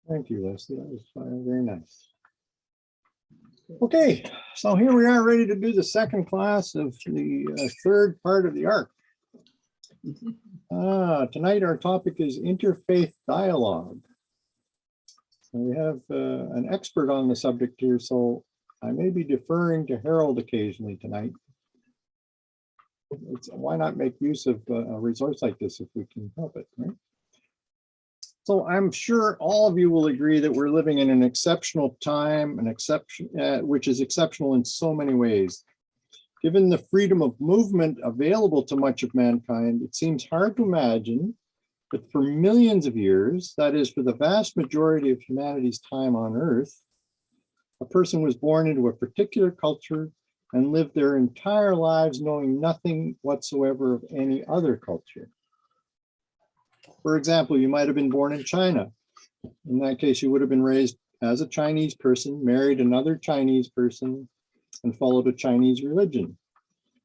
Thank you, Leslie. That was very nice. Okay, so here we are ready to do the second class of the third part of the arc. Tonight our topic is Interfaith Dialogue. So we have an expert on the subject here, so I may be deferring to Harold occasionally tonight. Why not make use of a resource like this if we can help it, right? So I'm sure all of you will agree that we're living in an exceptional time, which is exceptional in so many ways. Given the freedom of movement available to much of mankind, it seems hard to imagine that for millions of years, that is, for the vast majority of humanity's time on Earth, a person was born into a particular culture and lived their entire lives knowing nothing whatsoever of any other culture. For example, you might have been born in China. In that case, you would have been raised as a Chinese person, married another Chinese person, and followed a Chinese religion,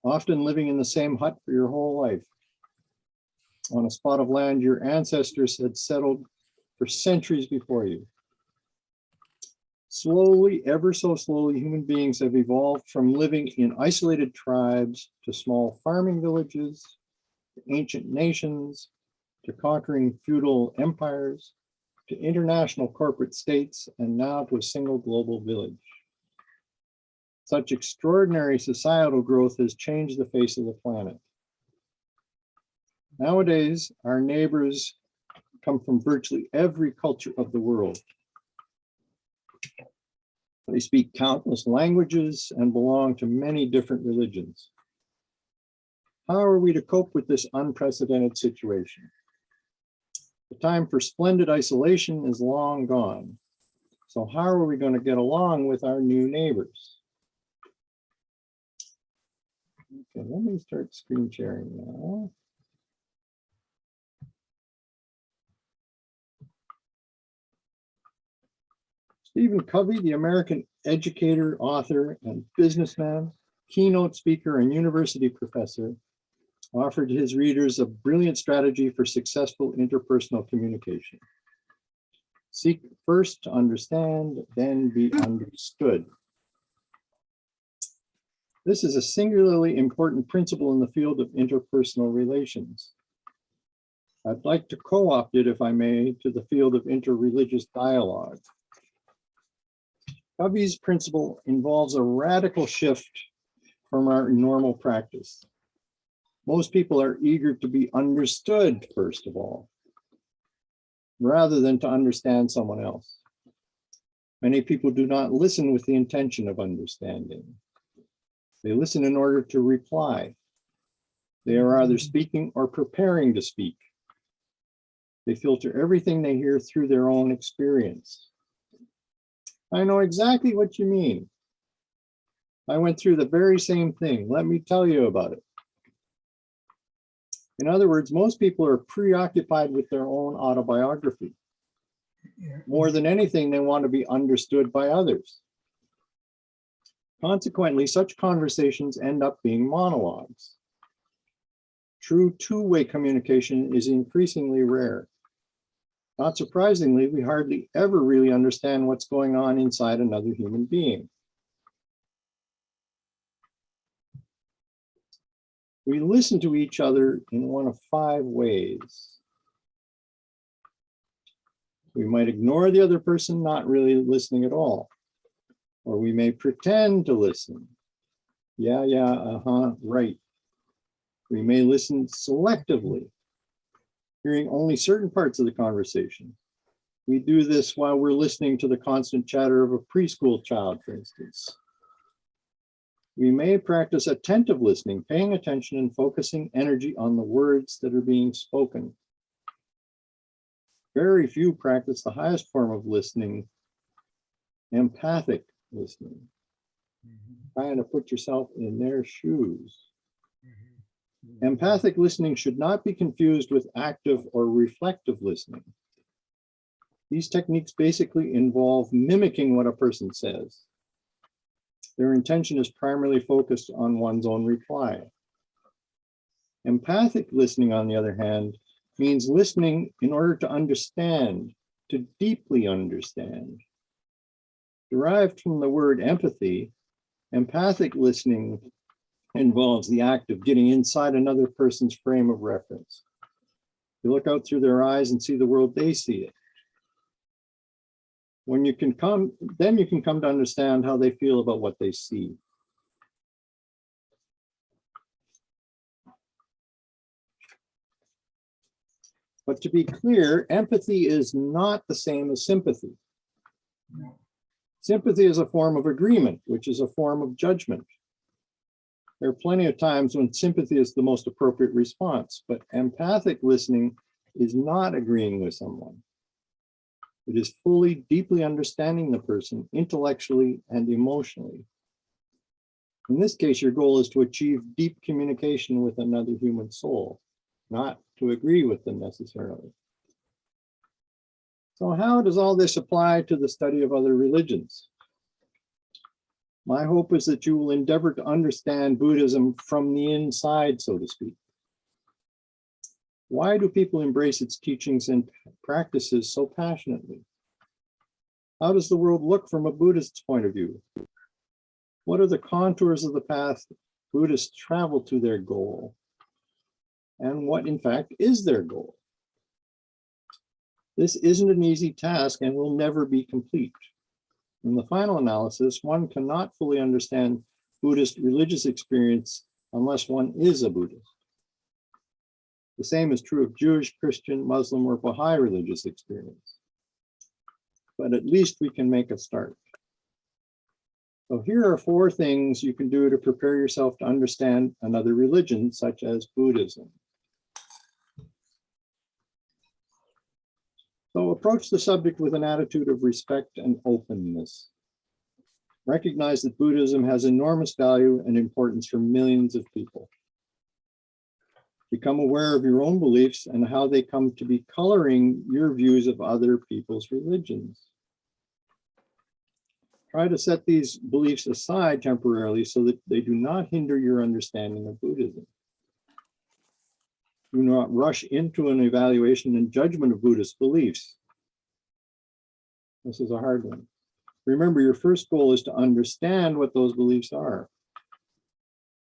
often living in the same hut for your whole life. On a spot of land your ancestors had settled for centuries before you. Slowly, ever so slowly, human beings have evolved from living in isolated tribes to small farming villages, to ancient nations, to conquering feudal empires, to international corporate states, and now to a single global village. Such extraordinary societal growth has changed the face of the planet. Nowadays, our neighbors come from virtually every culture of the world. They speak countless languages and belong to many different religions. How are we to cope with this unprecedented situation? The time for splendid isolation is long gone. So how are we going to get along with our new neighbors? Okay, let me start screen sharing now. Stephen Covey, the American educator, author, and businessman, keynote speaker, and university professor, offered his readers a brilliant strategy for successful interpersonal communication. Seek first to understand, then be understood. This is a singularly important principle in the field of interpersonal relations. I'd like to co-opt it, if I may, to the field of interreligious dialogue. Covey's principle involves a radical shift from our normal practice. Most people are eager to be understood, first of all, rather than to understand someone else. Many people do not listen with the intention of understanding. They listen in order to reply. They are either speaking or preparing to speak. They filter everything they hear through their own experience. I know exactly what you mean. I went through the very same thing. Let me tell you about it. In other words, most people are preoccupied with their own autobiography. More than anything, they want to be understood by others. Consequently, such conversations end up being monologues. True two-way communication is increasingly rare. Not surprisingly, we hardly ever really understand what's going on inside another human being. We listen to each other in one of 5 ways. We might ignore the other person, not really listening at all. Or we may pretend to listen. Yeah, right. We may listen selectively, hearing only certain parts of the conversation. We do this while we're listening to the constant chatter of a preschool child, for instance. We may practice attentive listening, paying attention and focusing energy on the words that are being spoken. Very few practice the highest form of listening, empathic listening. Trying to put yourself in their shoes. Empathic listening should not be confused with active or reflective listening. These techniques basically involve mimicking what a person says. Their intention is primarily focused on one's own reply. Empathic listening, on the other hand, means listening in order to understand, to deeply understand. Derived from the word empathy, empathic listening involves the act of getting inside another person's frame of reference. You look out through their eyes and see the world they see it. Then you can come to understand how they feel about what they see. But to be clear, empathy is not the same as sympathy. No. Sympathy is a form of agreement, which is a form of judgment. There are plenty of times when sympathy is the most appropriate response, but empathic listening is not agreeing with someone. It is fully, deeply understanding the person intellectually and emotionally. In this case, your goal is to achieve deep communication with another human soul, not to agree with them necessarily. So how does all this apply to the study of other religions? My hope is that you will endeavor to understand Buddhism from the inside, so to speak. Why do people embrace its teachings and practices so passionately? How does the world look from a Buddhist's point of view? What are the contours of the path Buddhists travel to their goal? And what, in fact, is their goal? This isn't an easy task and will never be complete. In the final analysis, one cannot fully understand Buddhist religious experience unless one is a Buddhist. The same is true of Jewish, Christian, Muslim, or Baha'i religious experience. But at least we can make a start. So here are 4 things you can do to prepare yourself to understand another religion, such as Buddhism. So approach the subject with an attitude of respect and openness. Recognize that Buddhism has enormous value and importance for millions of people. Become aware of your own beliefs and how they come to be coloring your views of other people's religions. Try to set these beliefs aside temporarily so that they do not hinder your understanding of Buddhism. Do not rush into an evaluation and judgment of Buddhist beliefs. This is a hard one. Remember, your first goal is to understand what those beliefs are.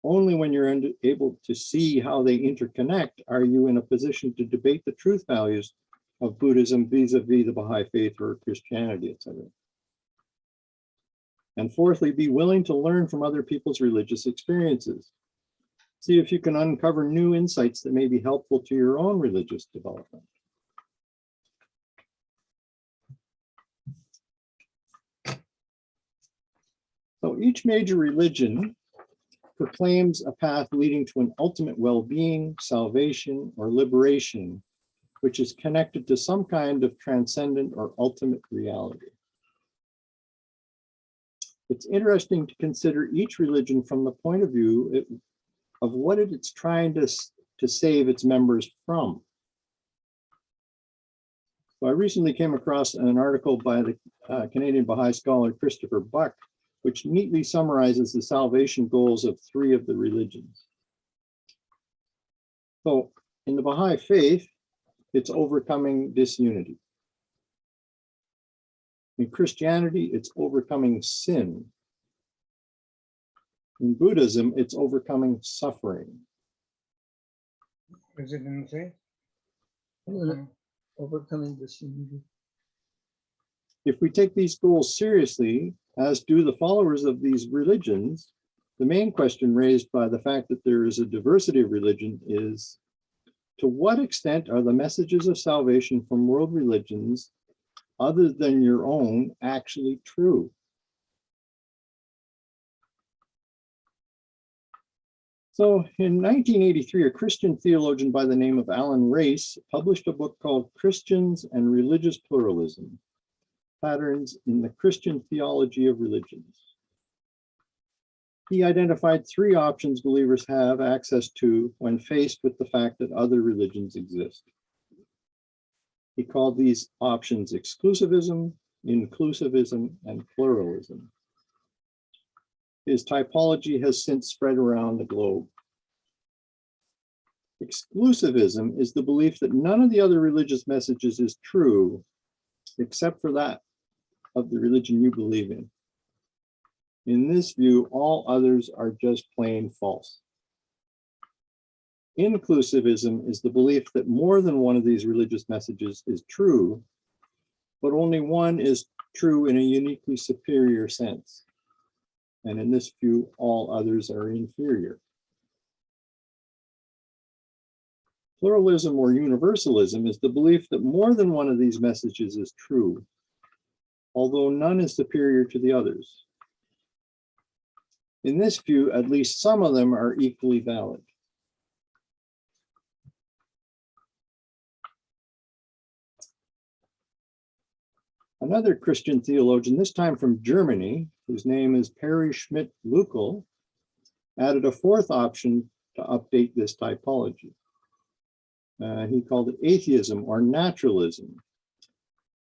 Only when you're able to see how they interconnect are you in a position to debate the truth values of Buddhism vis-a-vis the Baha'i faith or Christianity, etc. And fourthly, be willing to learn from other people's religious experiences. See if you can uncover new insights that may be helpful to your own religious development. So each major religion proclaims a path leading to an ultimate well-being, salvation, or liberation, which is connected to some kind of transcendent or ultimate reality. It's interesting to consider each religion from the point of view of what it's trying to save its members from. So I recently came across an article by the Canadian Baha'i scholar Christopher Buck, which neatly summarizes the salvation goals of 3 of the religions. So in the Baha'i faith, it's overcoming disunity. In Christianity, it's overcoming sin. In Buddhism, it's overcoming suffering. Is it in the faith? Overcoming disunity. If we take these goals seriously, as do the followers of these religions, the main question raised by the fact that there is a diversity of religion is, to what extent are the messages of salvation from world religions other than your own actually true? So in 1983, a Christian theologian by the name of Alan Race published a book called Christians and Religious Pluralism: Patterns in the Christian Theology of Religions. He identified 3 options believers have access to when faced with the fact that other religions exist. He called these options exclusivism, inclusivism, and pluralism. His typology has since spread around the globe. Exclusivism is the belief that none of the other religious messages is true, except for that of the religion you believe in. In this view, all others are just plain false. Inclusivism is the belief that more than one of these religious messages is true, but only one is true in a uniquely superior sense. And in this view, all others are inferior. Pluralism or universalism is the belief that more than one of these messages is true, although none is superior to the others. In this view, at least some of them are equally valid. Another Christian theologian, this time from Germany, whose name is Perry Schmidt-Lückel, added a fourth option to update this typology. He called it atheism or naturalism,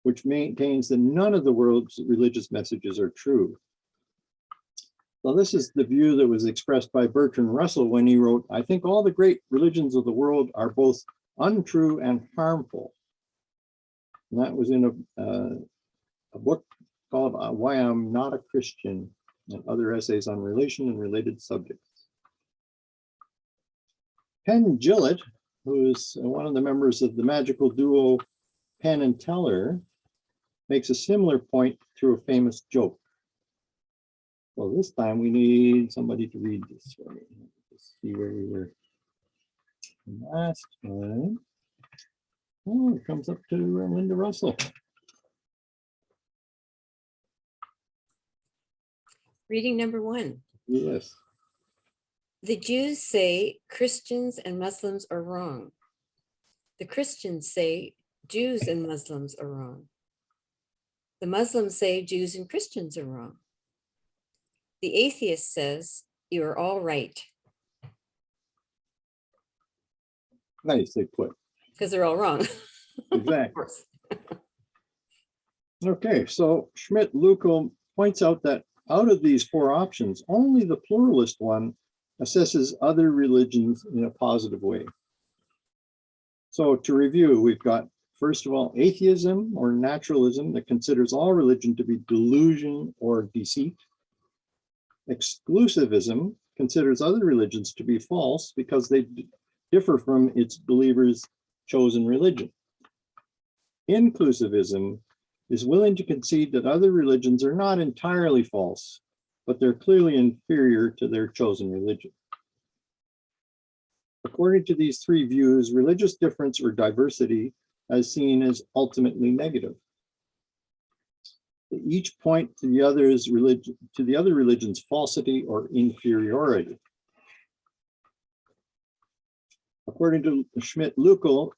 which maintains that none of the world's religious messages are true. Well, this is the view that was expressed by Bertrand Russell when he wrote, "I think all the great religions of the world are both untrue and harmful." And that was in a book called Why I'm Not a Christian, and other essays on religion and related subjects. Penn Jillette, who is one of the members of the magical duo Penn and Teller, makes a similar point through a famous joke. Well, this time we need somebody to read this for me. Let's see where we were last time. Oh, it comes up to Linda Russell. Reading number 1. Yes. The Jews say Christians and Muslims are wrong. The Christians say Jews and Muslims are wrong. The Muslims say Jews and Christians are wrong. The atheist says you are all right. Nicely put. Because they're all wrong. Exactly. Okay, so Schmidt-Lückel points out that out of these four options, only the pluralist one assesses other religions in a positive way. So to review, we've got, first of all, atheism or naturalism that considers all religion to be delusion or deceit. Exclusivism considers other religions to be false because they differ from its believers' chosen religion. Inclusivism is willing to concede that other religions are not entirely false, but they're clearly inferior to their chosen religion. According to these three views, religious difference or diversity is seen as ultimately negative. They each point to the other religion's falsity or inferiority. According to Schmidt-Lückel,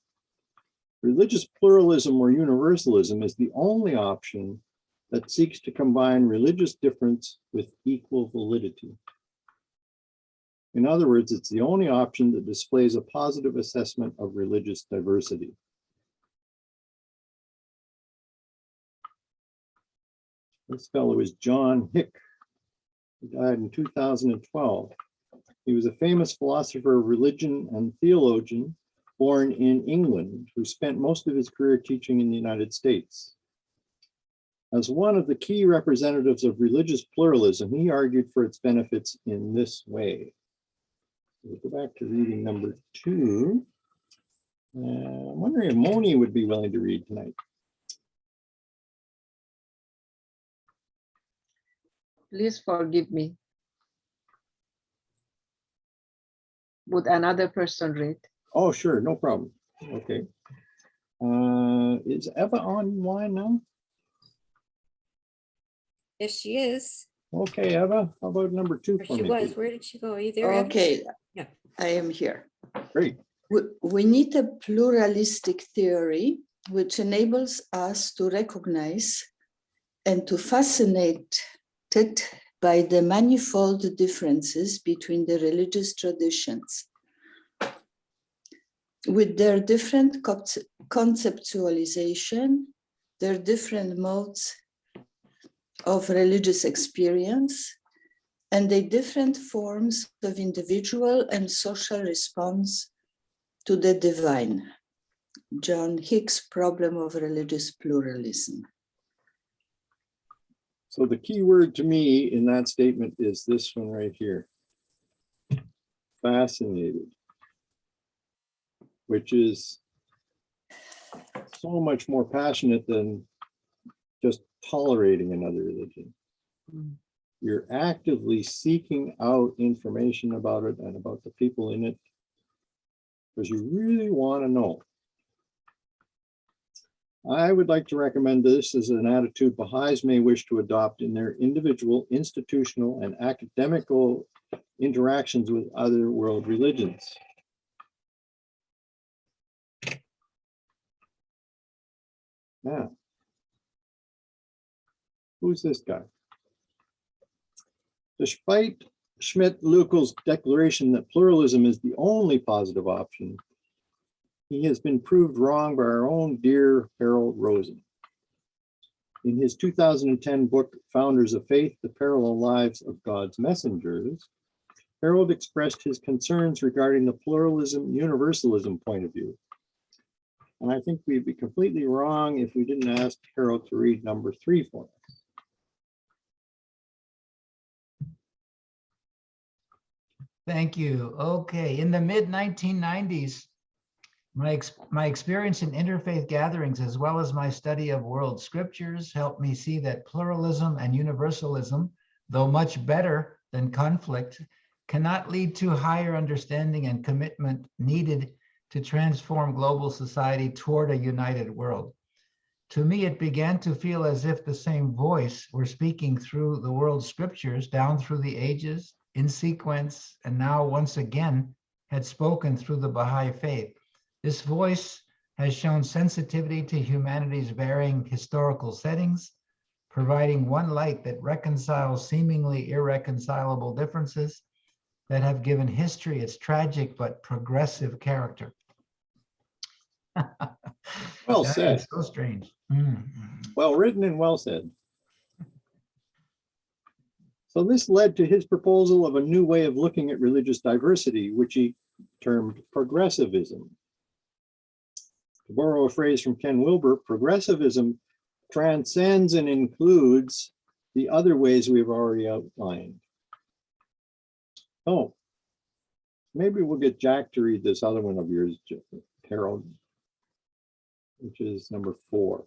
religious pluralism or universalism is the only option that seeks to combine religious difference with equal validity. In other words, it's the only option that displays a positive assessment of religious diversity. This fellow is John Hick. He died in 2012. He was a famous philosopher of religion and theologian born in England, who spent most of his career teaching in the United States. As one of the key representatives of religious pluralism, he argued for its benefits in this way. We'll go back to reading number 2. I'm wondering if Moni would be willing to read tonight. Please forgive me. Would another person read? Oh, sure, no problem. Okay. Is Eva online now? Yes, she is. Okay, Eva, how about number 2 There for she me? was. please? Where did she go? Are you there? Eva? Okay, Yeah. I am here. Great. We need a pluralistic theory which enables us to recognize and to fascinate it by the manifold differences between the religious traditions. With their different conceptualization, their different modes of religious experience, and the different forms of individual and social response to the divine. John Hick's problem of religious pluralism. So the key word to me in that statement is this one right here. Fascinated. Which is so much more passionate than just tolerating another religion. You're actively seeking out information about it and about the people in it because you really want to know. I would like to recommend this as an attitude Baha'is may wish to adopt in their individual, institutional, and academical interactions with other world religions. Now, who's this guy? Despite Schmidt-Lückel's declaration that pluralism is the only positive option, he has been proved wrong by our own dear Harold Rosen. In his 2010 book, Founders of Faith, The Parallel Lives of God's Messengers, Harold expressed his concerns regarding the pluralism universalism point of view. And I think we'd be completely wrong if we didn't ask Harold to read number 3 for us. Thank you. Okay, in the mid-1990s, my experience in interfaith gatherings, as well as my study of world scriptures, helped me see that pluralism and universalism, though much better than conflict, cannot lead to higher understanding and commitment needed to transform global society toward a united world. To me, it began to feel as if the same voice were speaking through the world scriptures down through the ages, in sequence, and now once again had spoken through the Baha'i faith. This voice has shown sensitivity to humanity's varying historical settings, providing one light that reconciles seemingly irreconcilable differences that have given history its tragic but progressive character. Well That said. is so strange. Well written and well said. So this led to his proposal of a new way of looking at religious diversity, which he termed progressivism. To borrow a phrase from Ken Wilber, progressivism transcends and includes the other ways we've already outlined. Oh, maybe we'll get Jack to read this other one of yours, Harold, which is number 4.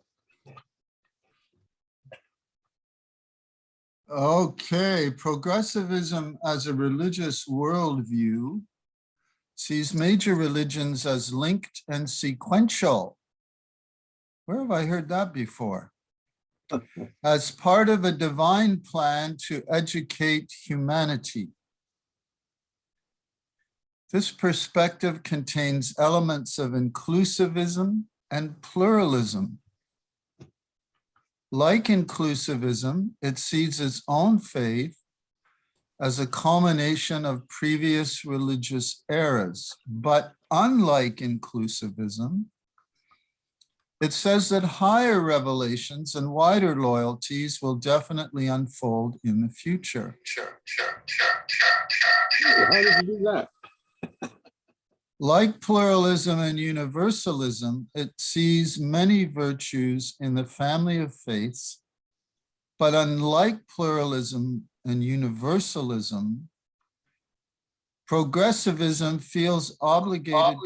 Okay, progressivism as a religious worldview sees major religions as linked and sequential. Where have I heard that before? As part of a divine plan to educate humanity. This perspective contains elements of inclusivism and pluralism. Like inclusivism, it sees its own faith as a culmination of previous religious eras. But unlike inclusivism, it says that higher revelations and wider loyalties will definitely unfold in the future. How did you do that? Like pluralism and universalism, it sees many virtues in the family of faiths, but unlike pluralism and universalism, progressivism feels obligated.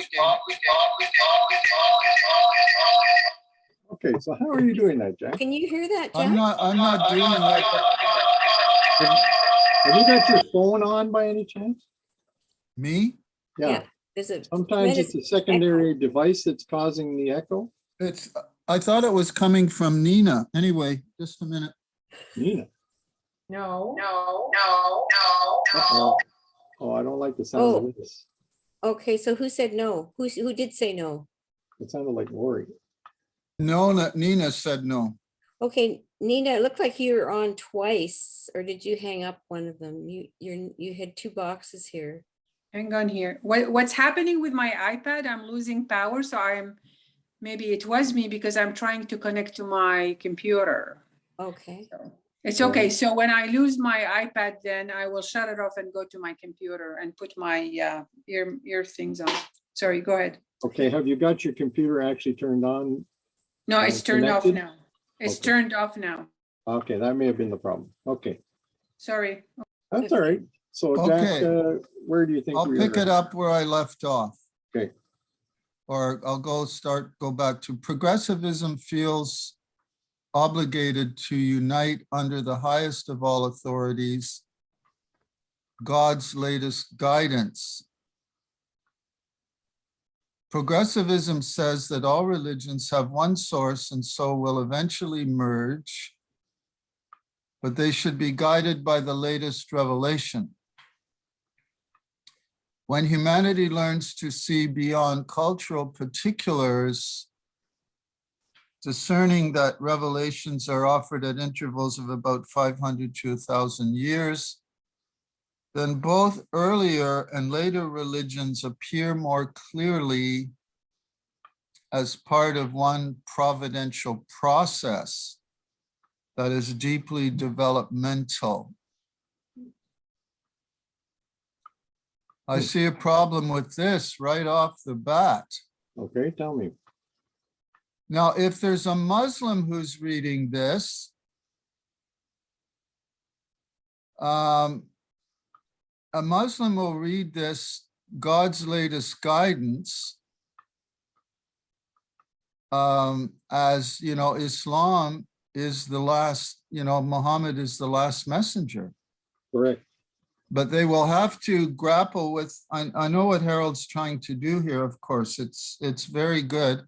Okay, so how are you doing that, Jack? Can you hear that, Jack? I'm not doing that. Have you got your phone on by any chance? Me? Yeah. There's a Sometimes it's a secondary device that's causing the echo. I thought it was coming from Nina. Anyway, just a minute. Nina. No. Uh-oh. Oh, I don't like the sound of this. Okay, so who said no? Who did say no? It sounded like Lori. No, Nina said no. Okay, Nina, it looked like you were on twice, or did you hang up one of them? You had 2 boxes here. Hang on here. What's happening with my iPad? I'm losing power, so maybe it was me because I'm trying to connect to my computer. Okay. So it's okay. So when I lose my iPad, then I will shut it off and go to my computer and put my ear things on. Sorry, go ahead. Okay, have you got your computer actually turned on? No, it's turned off connected? now. It's Okay. turned off now. Okay, that may have been the problem. Okay, Sorry. that's all right. So Jack, Okay. where do you think I'll we pick are? it up where I left off. Okay. Or I'll go back to progressivism feels obligated to unite under the highest of all authorities, God's latest guidance. Progressivism says that all religions have one source and so will eventually merge, but they should be guided by the latest revelation. When humanity learns to see beyond cultural particulars, discerning that revelations are offered at intervals of about 500 to 1,000 years, then both earlier and later religions appear more clearly as part of one providential process that is deeply developmental. I see a problem with this right off the bat. Okay, tell me. Now, if there's a Muslim who's reading this, a Muslim will read this, God's latest guidance, as, you know, Islam is the last, you know, Muhammad is the last messenger. Correct. But they will have to grapple with, I know what Harold's trying to do here, of course, it's very good,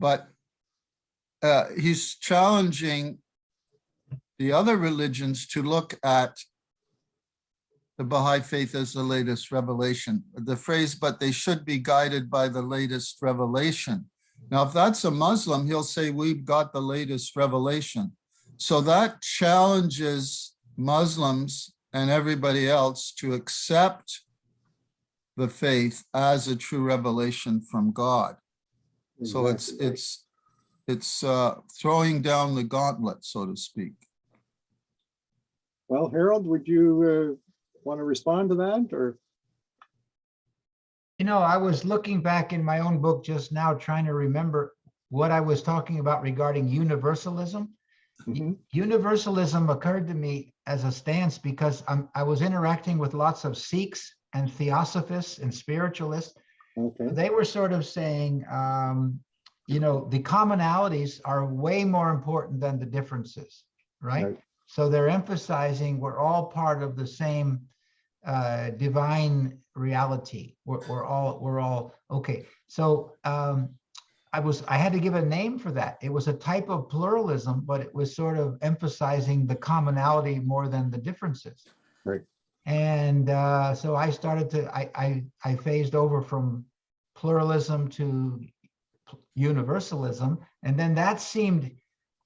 but he's challenging the other religions to look at the Baha'i faith as the latest revelation. The phrase, but they should be guided by the latest revelation. Now, if that's a Muslim, he'll say, we've got the latest revelation. So that challenges Muslims and everybody else to accept the faith as a true revelation from God. So it's throwing down the gauntlet, so to speak. Well, Harold, would you want to respond to that, or? You know, I was looking back in my own book just now, trying to remember what I was talking about regarding universalism. Mhm. Universalism occurred to me as a stance because I was interacting with lots of Sikhs and theosophists and spiritualists. Okay. They were sort of saying, you know, the commonalities are way more important than the differences, right? Right. So they're emphasizing we're all part of the same divine reality. We're all okay. So I had to give a name for that. It was a type of pluralism, but it was sort of emphasizing the commonality more than the differences. Right. And so I started to, I phased over from pluralism to universalism, and then that seemed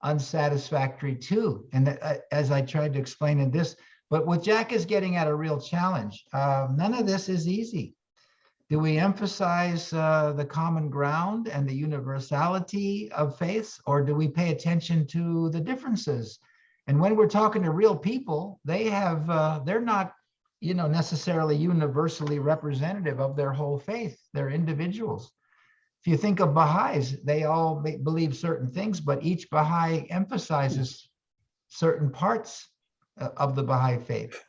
unsatisfactory too. And as I tried to explain in this, but what Jack is getting at a real challenge. None of this is easy. Do we emphasize the common ground and the universality of faiths, or do we pay attention to the differences? And when we're talking to real people, they have, they're not, you know, necessarily universally representative of their whole faith. They're individuals. If you think of Baha'is, they all believe certain things, but each Baha'i emphasizes certain parts of the Baha'i faith.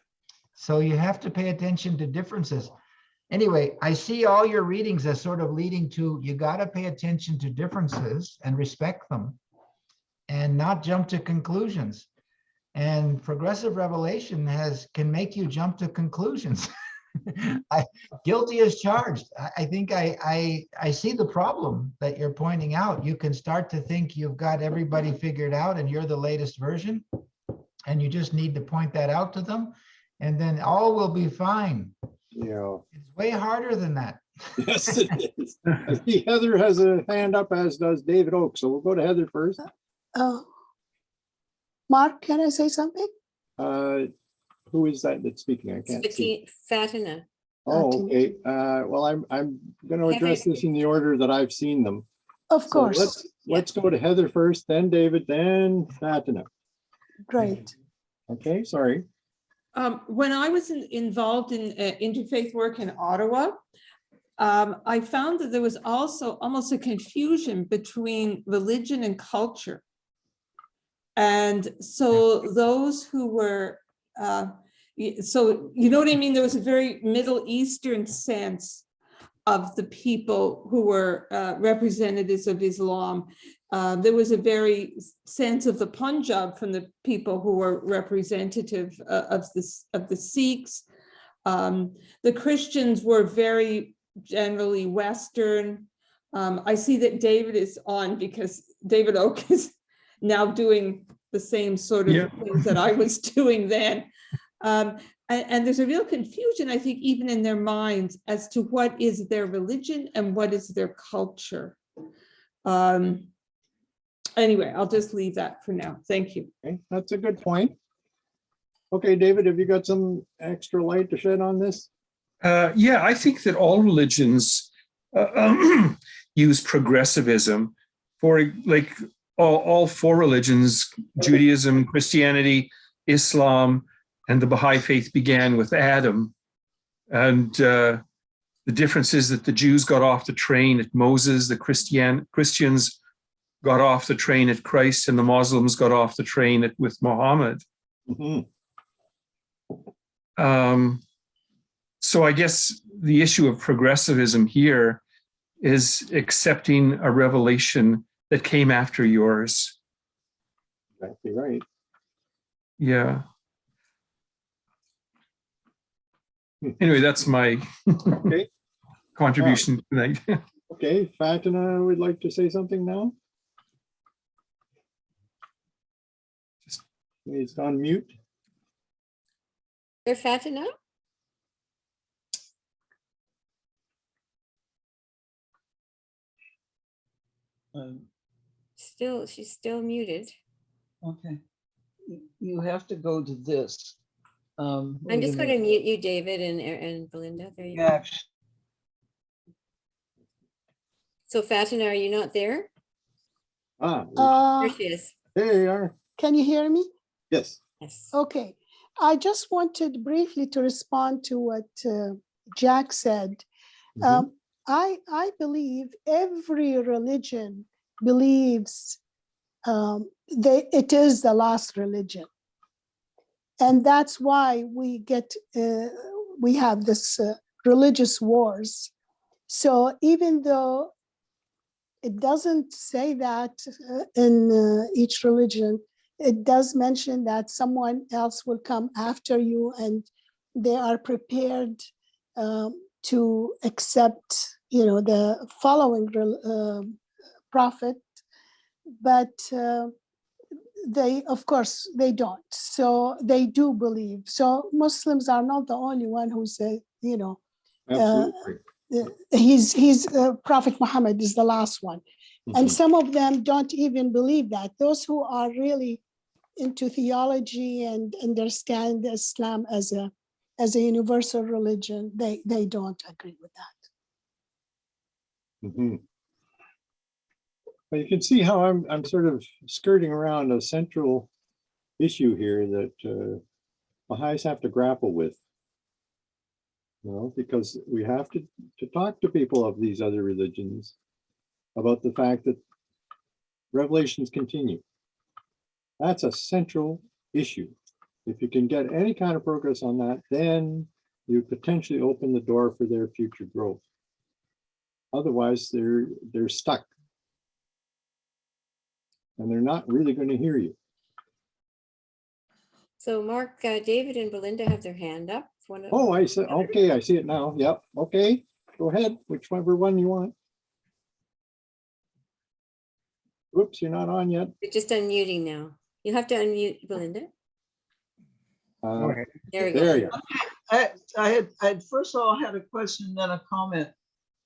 So you have to pay attention to differences. Anyway, I see all your readings as sort of leading to, you got to pay attention to differences and respect them and not jump to conclusions. And progressive revelation can make you jump to conclusions. Guilty as charged. I think I see the problem that you're pointing out. You can start to think you've got everybody figured out and you're the latest version, and you just need to point that out to them, and then all will be fine. Yeah. It's way harder than that. Yes, it is. I see Heather has a hand up, as does David Oak. So we'll go to Heather first. Mark, can I say something? Who is that that's speaking? I can't see. Fatina. Oh, okay. Well, I'm going to address this in the order that I've seen them. Of So course. let's go to Heather first, then David, then Fatina. Great. Okay, sorry. When I was involved in interfaith work in Ottawa, I found that there was also almost a confusion between religion and culture. And so those who were, so you know what I mean? There was a very Middle Eastern sense of the people who were representatives of Islam. There was a very sense of the Punjab from the people who were representative of the Sikhs. The Christians were very generally Western. I see that David is on because David Oak is now doing the same sort of things that I was doing then. And there's a real confusion, I think, even in their minds as to what is their religion and what is their culture. Anyway, I'll just leave that for now. Thank you. Okay, that's a good point. Okay, David, have you got some extra light to shed on this? Yeah, I think that all religions use progressivism for, like, all four religions, Judaism, Christianity, Islam, and the Baha'i faith began with Adam. And the difference is that the Jews got off the train at Moses, the Christians got off the train at Christ, and the Muslims got off the train with Muhammad. Mm-hmm. So I guess the issue of progressivism here is accepting a revelation that came after yours. Exactly right. Yeah. Anyway, that's my Okay. contribution tonight. Okay, Fatima would like to say something now. He's on mute. They're Fatima? She's still muted. Okay. You have to go to this. I'm just going to mute you, David and Belinda. There you go. Yeah. So Fatima, are you not there? There There she is. There you are. Can you hear me? Yes. Yes. Okay. I just wanted briefly to respond to what Jack said. Mhm. I believe every religion believes it is the last religion. And that's why we have this religious wars. So even though it doesn't say that in each religion, it does mention that someone else will come after you and they are prepared to accept, the following prophet. But they, of course, they don't. So they do believe. So Muslims are not the only one who say, Absolutely. Prophet Muhammad is the last one. And some of them don't even believe that. Those who are really into theology and understand Islam as a universal religion, they don't agree with that. Mm-hmm. But you can see how I'm sort of skirting around a central issue here that Baha'is have to grapple with. Because we have to talk to people of these other religions about the fact that revelations continue. That's a central issue. If you can get any kind of progress on that, then you potentially open the door for their future growth. Otherwise, they're stuck. And they're not really going to hear you. So Mark, David and Belinda have their hand up. Oh, I see. Okay, I see it now. Yep. Okay, go ahead. Whichever one you want. Oops, you're not on yet. You're just unmuting now. You have to unmute Belinda. There we go. There you go. I had first of all had a question, then a comment,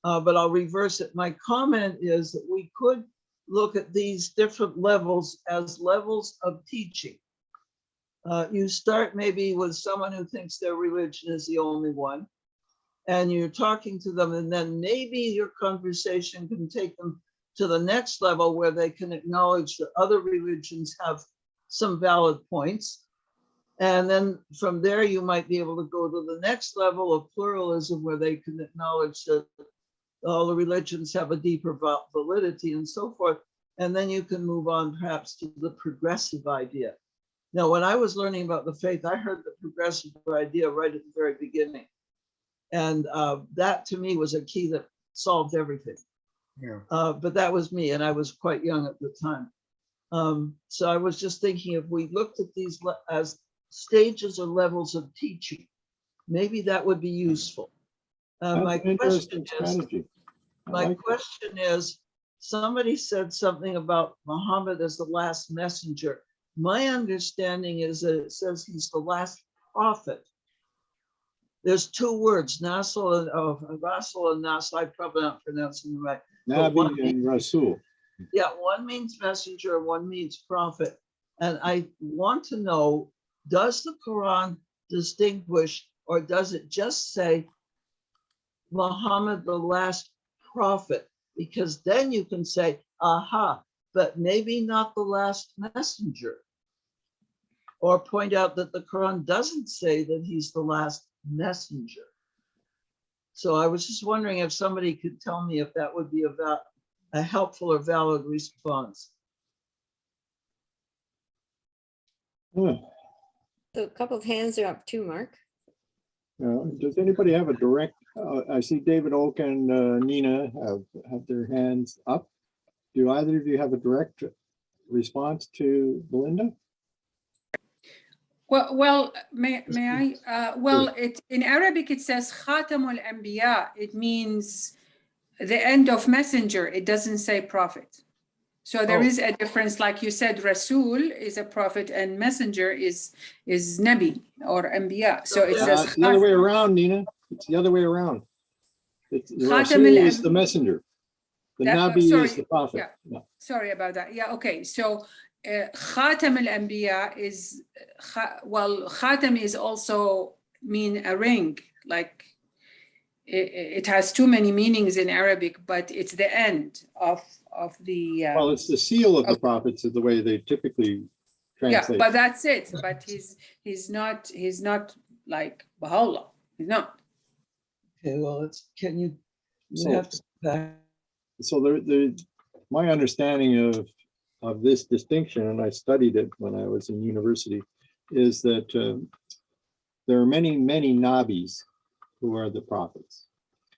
but I'll reverse it. My comment is that we could look at these different levels as levels of teaching. You start maybe with someone who thinks their religion is the only one, and you're talking to them, and then maybe your conversation can take them to the next level where they can acknowledge that other religions have some valid points. And then from there, you might be able to go to the next level of pluralism where they can acknowledge that all the religions have a deeper validity and so forth. And then you can move on perhaps to the progressive idea. Now, when I was learning about the faith, I heard the progressive idea right at the very beginning. And that to me was a key that solved everything. Yeah. But that was me, and I was quite young at the time. So I was just thinking, if we looked at these as stages or levels of teaching, maybe that would be useful. My That's an interesting strategy. question is, somebody said something about Muhammad as the last messenger. My understanding is that it says he's the last prophet. There's two words, Rasul and Nas. I'm probably not pronouncing it right. Nabi and Rasul. Yeah, one means messenger, one means prophet. And I want to know, does the Quran distinguish, or does it just say Muhammad, the last prophet? Because then you can say, aha, but maybe not the last messenger. Or point out that the Quran doesn't say that he's the last messenger. So I was just wondering if somebody could tell me if that would be a helpful or valid response. Huh. So a couple of hands are up too, Mark. Does anybody have a direct, I see David Oak and Nina have their hands up. Do either of you have a direct response to Belinda? Well, may I? Well, in Arabic it says Khatamul Anbiya. It means the end of messenger. It doesn't say prophet. So there is a difference. Like you said, Rasul is a prophet and messenger is Nabi or Anbiya. So it says It's the other way around, Nina. It's the other way around. Rasul is the messenger. The Nabi is the prophet. Yeah. Sorry about that. Yeah, okay. So Khatam al-Anbiya is, well, Khatam is also mean a ring. Like it has too many meanings in Arabic, but it's the end of the. Well, it's the seal of the prophets is the way they typically translate. Yeah, but that's it. But he's not like Baha'u'llah. He's not. Okay, well, my understanding of this distinction, and I studied it when I was in university, is that there are many nabis who are the prophets.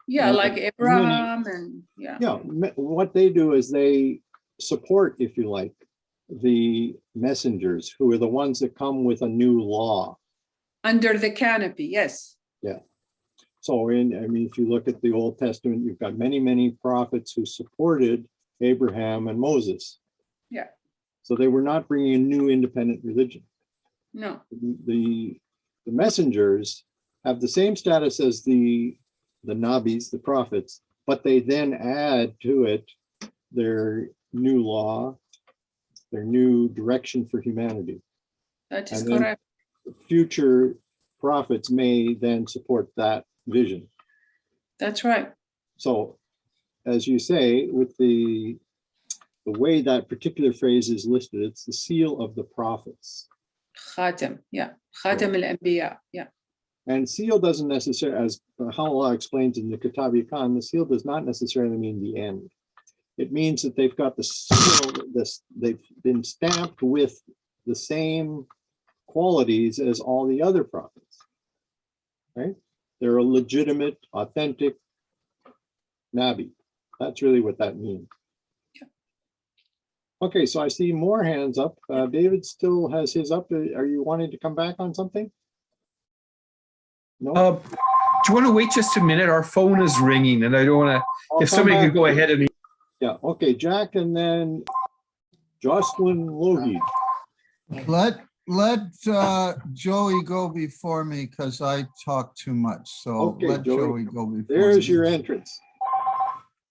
Yeah, and like Abraham and yeah. Yeah, what they do is they support, if you like, the messengers who are the ones that come with a new law. Under the canopy, yes. Yeah. So if you look at the Old Testament, you've got many prophets who supported Abraham and Moses. Yeah. So they were not bringing a new independent religion. No. The messengers have the same status as the nabis, the prophets, but they then add to it their new law, their new direction for humanity. That is correct. Future prophets may then support that vision. That's right. So, as you say, with the way that particular phrase is listed, it's the seal of the prophets. Khatam, yeah. Khatam al-Anbiya, yeah. And seal doesn't necessarily, as Halala explains in the Kitabi Khan, the seal does not necessarily mean the end. It means that they've got the seal, they've been stamped with the same qualities as all the other prophets, right? They're a legitimate, authentic Nabi. That's really what that means. Yeah. Okay, so I see more hands up. David still has his up. Are you wanting to come back on something? No? Do you want to wait just a minute? Our phone is ringing and I don't want to, if somebody could go ahead of me. Yeah, okay, Jack, and then Jocelyn Logie. Let Joey go before me because I talk too much. So Okay, let Joey go before There's me. your entrance.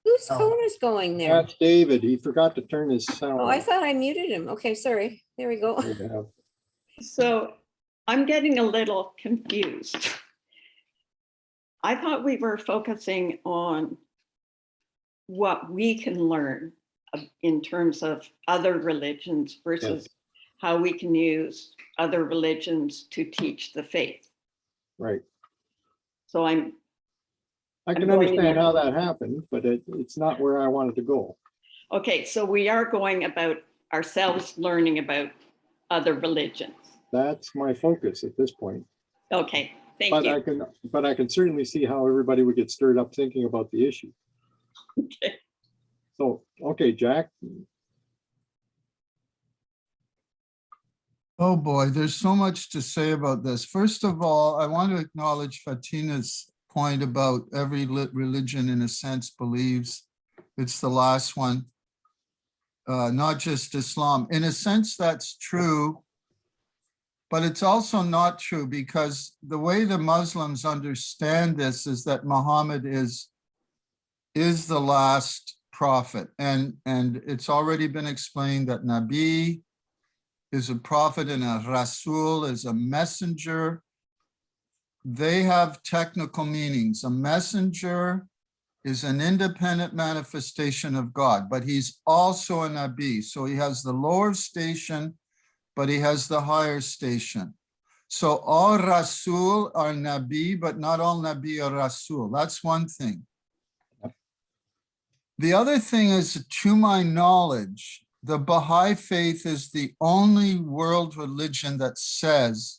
Whose phone is going there? That's David. He forgot to turn his sound Oh, I off. thought I muted him. Okay, sorry. There we go. There you have. So I'm getting a little confused. I thought we were focusing on what we can learn in terms of other religions versus how we can use other religions to teach the faith. Right. So I'm I I'm can going in understand your- how that happened, but it's not where I wanted to go. Okay, so we are going about ourselves learning about other religions. That's my focus at this point. Okay, thank But you. I can certainly see how everybody would get stirred up thinking about the issue. Okay. So, okay, Jack. Oh boy, there's so much to say about this. First of all, I want to acknowledge Fatina's point about every religion in a sense believes it's the last one, not just Islam. In a sense, that's true, but it's also not true because the way the Muslims understand this is that Muhammad is the last prophet. And it's already been explained that Nabi is a prophet and a Rasul is a messenger. They have technical meanings. A messenger is an independent manifestation of God, but he's also a Nabi. So he has the lower station, but he has the higher station. So all Rasul are Nabi, but not all Nabi are Rasul. That's one thing. The other thing is, to my knowledge, the Baha'i faith is the only world religion that says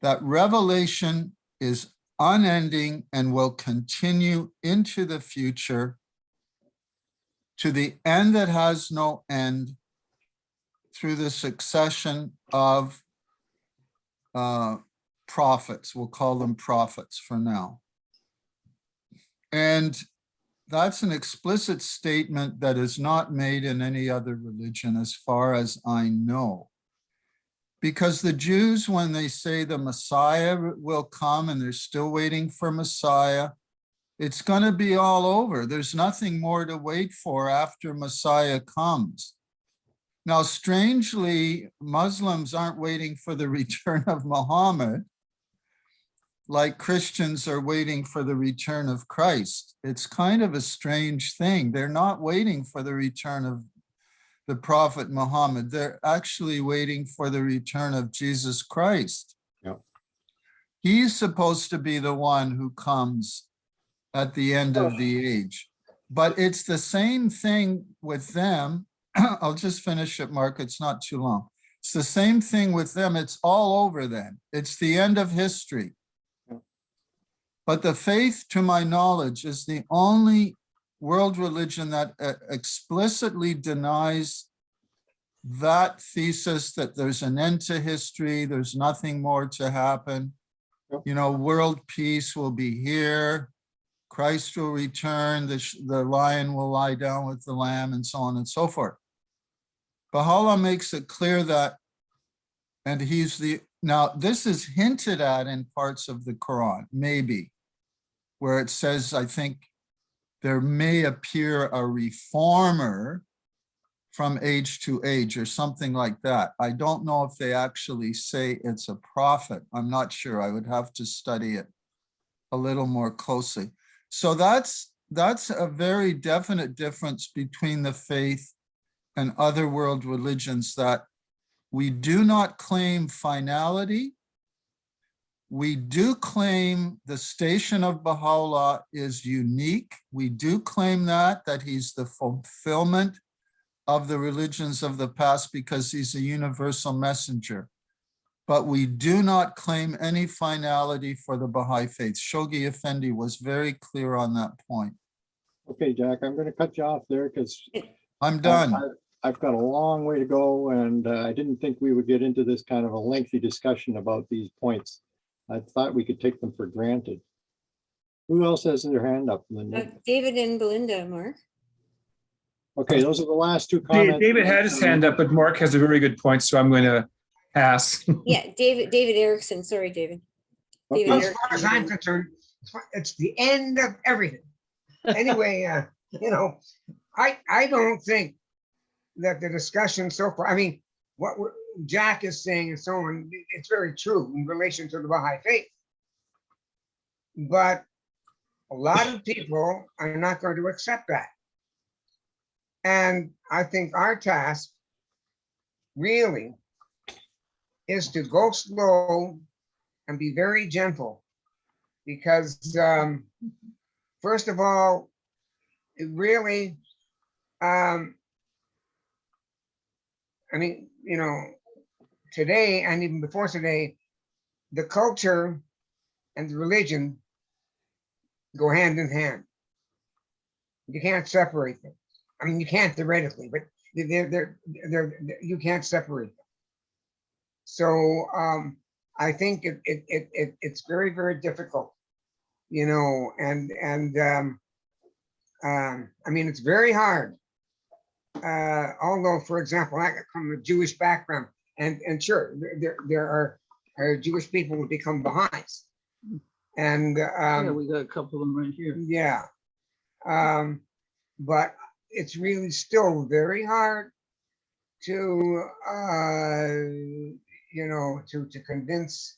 that revelation is unending and will continue into the future to the end that has no end through the succession of prophets. We'll call them prophets for now. And that's an explicit statement that is not made in any other religion as far as I know. Because the Jews, when they say the Messiah will come and they're still waiting for Messiah, it's going to be all over. There's nothing more to wait for after Messiah comes. Now, strangely, Muslims aren't waiting for the return of Muhammad, like Christians are waiting for the return of Christ. It's kind of a strange thing. They're not waiting for the return of the Prophet Muhammad. They're actually waiting for the return of Jesus Christ. Yep. He's supposed to be the one who comes at the end of the age. But it's the same thing with them. I'll just finish it, Mark. It's not too long. It's the same thing with them. It's all over then. It's the end of history. But the faith, to my knowledge, is the only world religion that explicitly denies that thesis that there's an end to history, there's nothing more to happen. You know, world peace will be here, Christ will return, the lion will lie down with the lamb, and so on and so forth. Baha'u'llah makes it clear that, and now this is hinted at in parts of the Quran, maybe, where it says, I think, there may appear a reformer from age to age or something like that. I don't know if they actually say it's a prophet. I'm not sure. I would have to study it a little more closely. So that's a very definite difference between the faith and other world religions, that we do not claim finality. We do claim the station of Baha'u'llah is unique. We do claim that he's the fulfillment of the religions of the past because he's a universal messenger. But we do not claim any finality for the Baha'i faith. Shoghi Effendi was very clear on that point. Okay, Jack, I'm going to cut you off there because I'm done. I've got a long way to go, and I didn't think we would get into this kind of a lengthy discussion about these points. I thought we could take them for granted. Who else has their hand up? David and Belinda, Mark. Okay, those are the last two comments. David had his hand up, but Mark has a very good point, so I'm going to pass. Yeah, David Erickson. Sorry, David. David As Erickson. far as I'm concerned, it's the end of everything. Anyway, I don't think that the discussion so far, I mean, what Jack is saying and so on, it's very true in relation to the Baha'i faith. But a lot of people are not going to accept that. And I think our task really is to go slow and be very gentle because first of all, it really, I mean, you know, today and even before today, the culture and the religion go hand in hand. You can't separate them. I mean, you can't theoretically, but you can't separate them. So I think it's very, very difficult, you know, and I mean, it's very hard. Although, for example, I come from a Jewish background, and sure, there are Jewish people who become Baha'is, and Yeah, we got a couple of them right here. yeah, but it's really still very hard to you know, to convince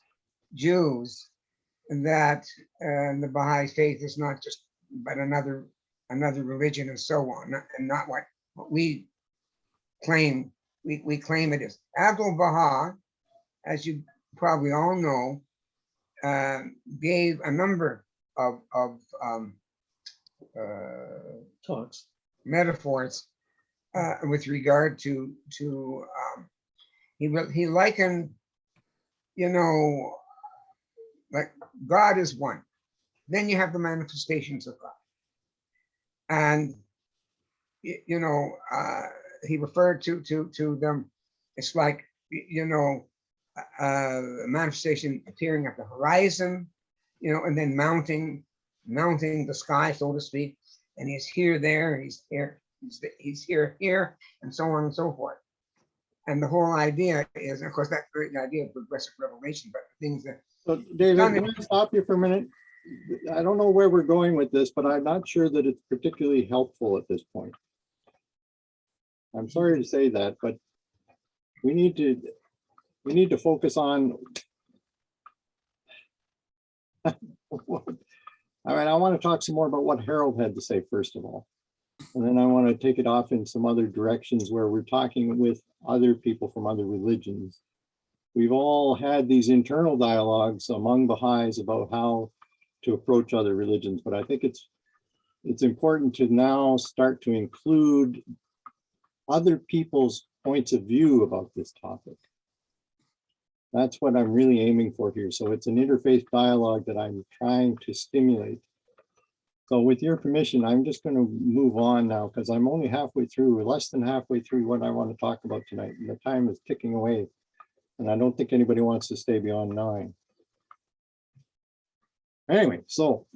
Jews that the Baha'i faith is not just but another religion and so on, and not what we claim we claim it is. Abdu'l-Baha, as you probably all know, gave a number of Talks. metaphors with regard to he likened, you know, like God is one. Then you have the manifestations of God, and you know, he referred to them. It's like, you know, a manifestation appearing at the horizon, you know, and then mounting the sky, so to speak. And he's here, there, he's here, he's here, and so on and so forth. And the whole idea is, of course, that's the idea of progressive revelation, but things that. So David, can I stop you for a minute? I don't know where we're going with this, but I'm not sure that it's particularly helpful at this point. I'm sorry to say that, but we need to focus on. I mean, I want to talk some more about what Harold had to say, first of all. And then I want to take it off in some other directions where we're talking with other people from other religions. We've all had these internal dialogues among Baha'is about how to approach other religions, but I think it's important to now start to include other people's points of view about this topic. That's what I'm really aiming for here. So it's an interfaith dialogue that I'm trying to stimulate. So with your permission, I'm just going to move on now because I'm only halfway through, less than halfway through what I want to talk about tonight. And the time is ticking away. And I don't think anybody wants to stay beyond 9. Anyway, so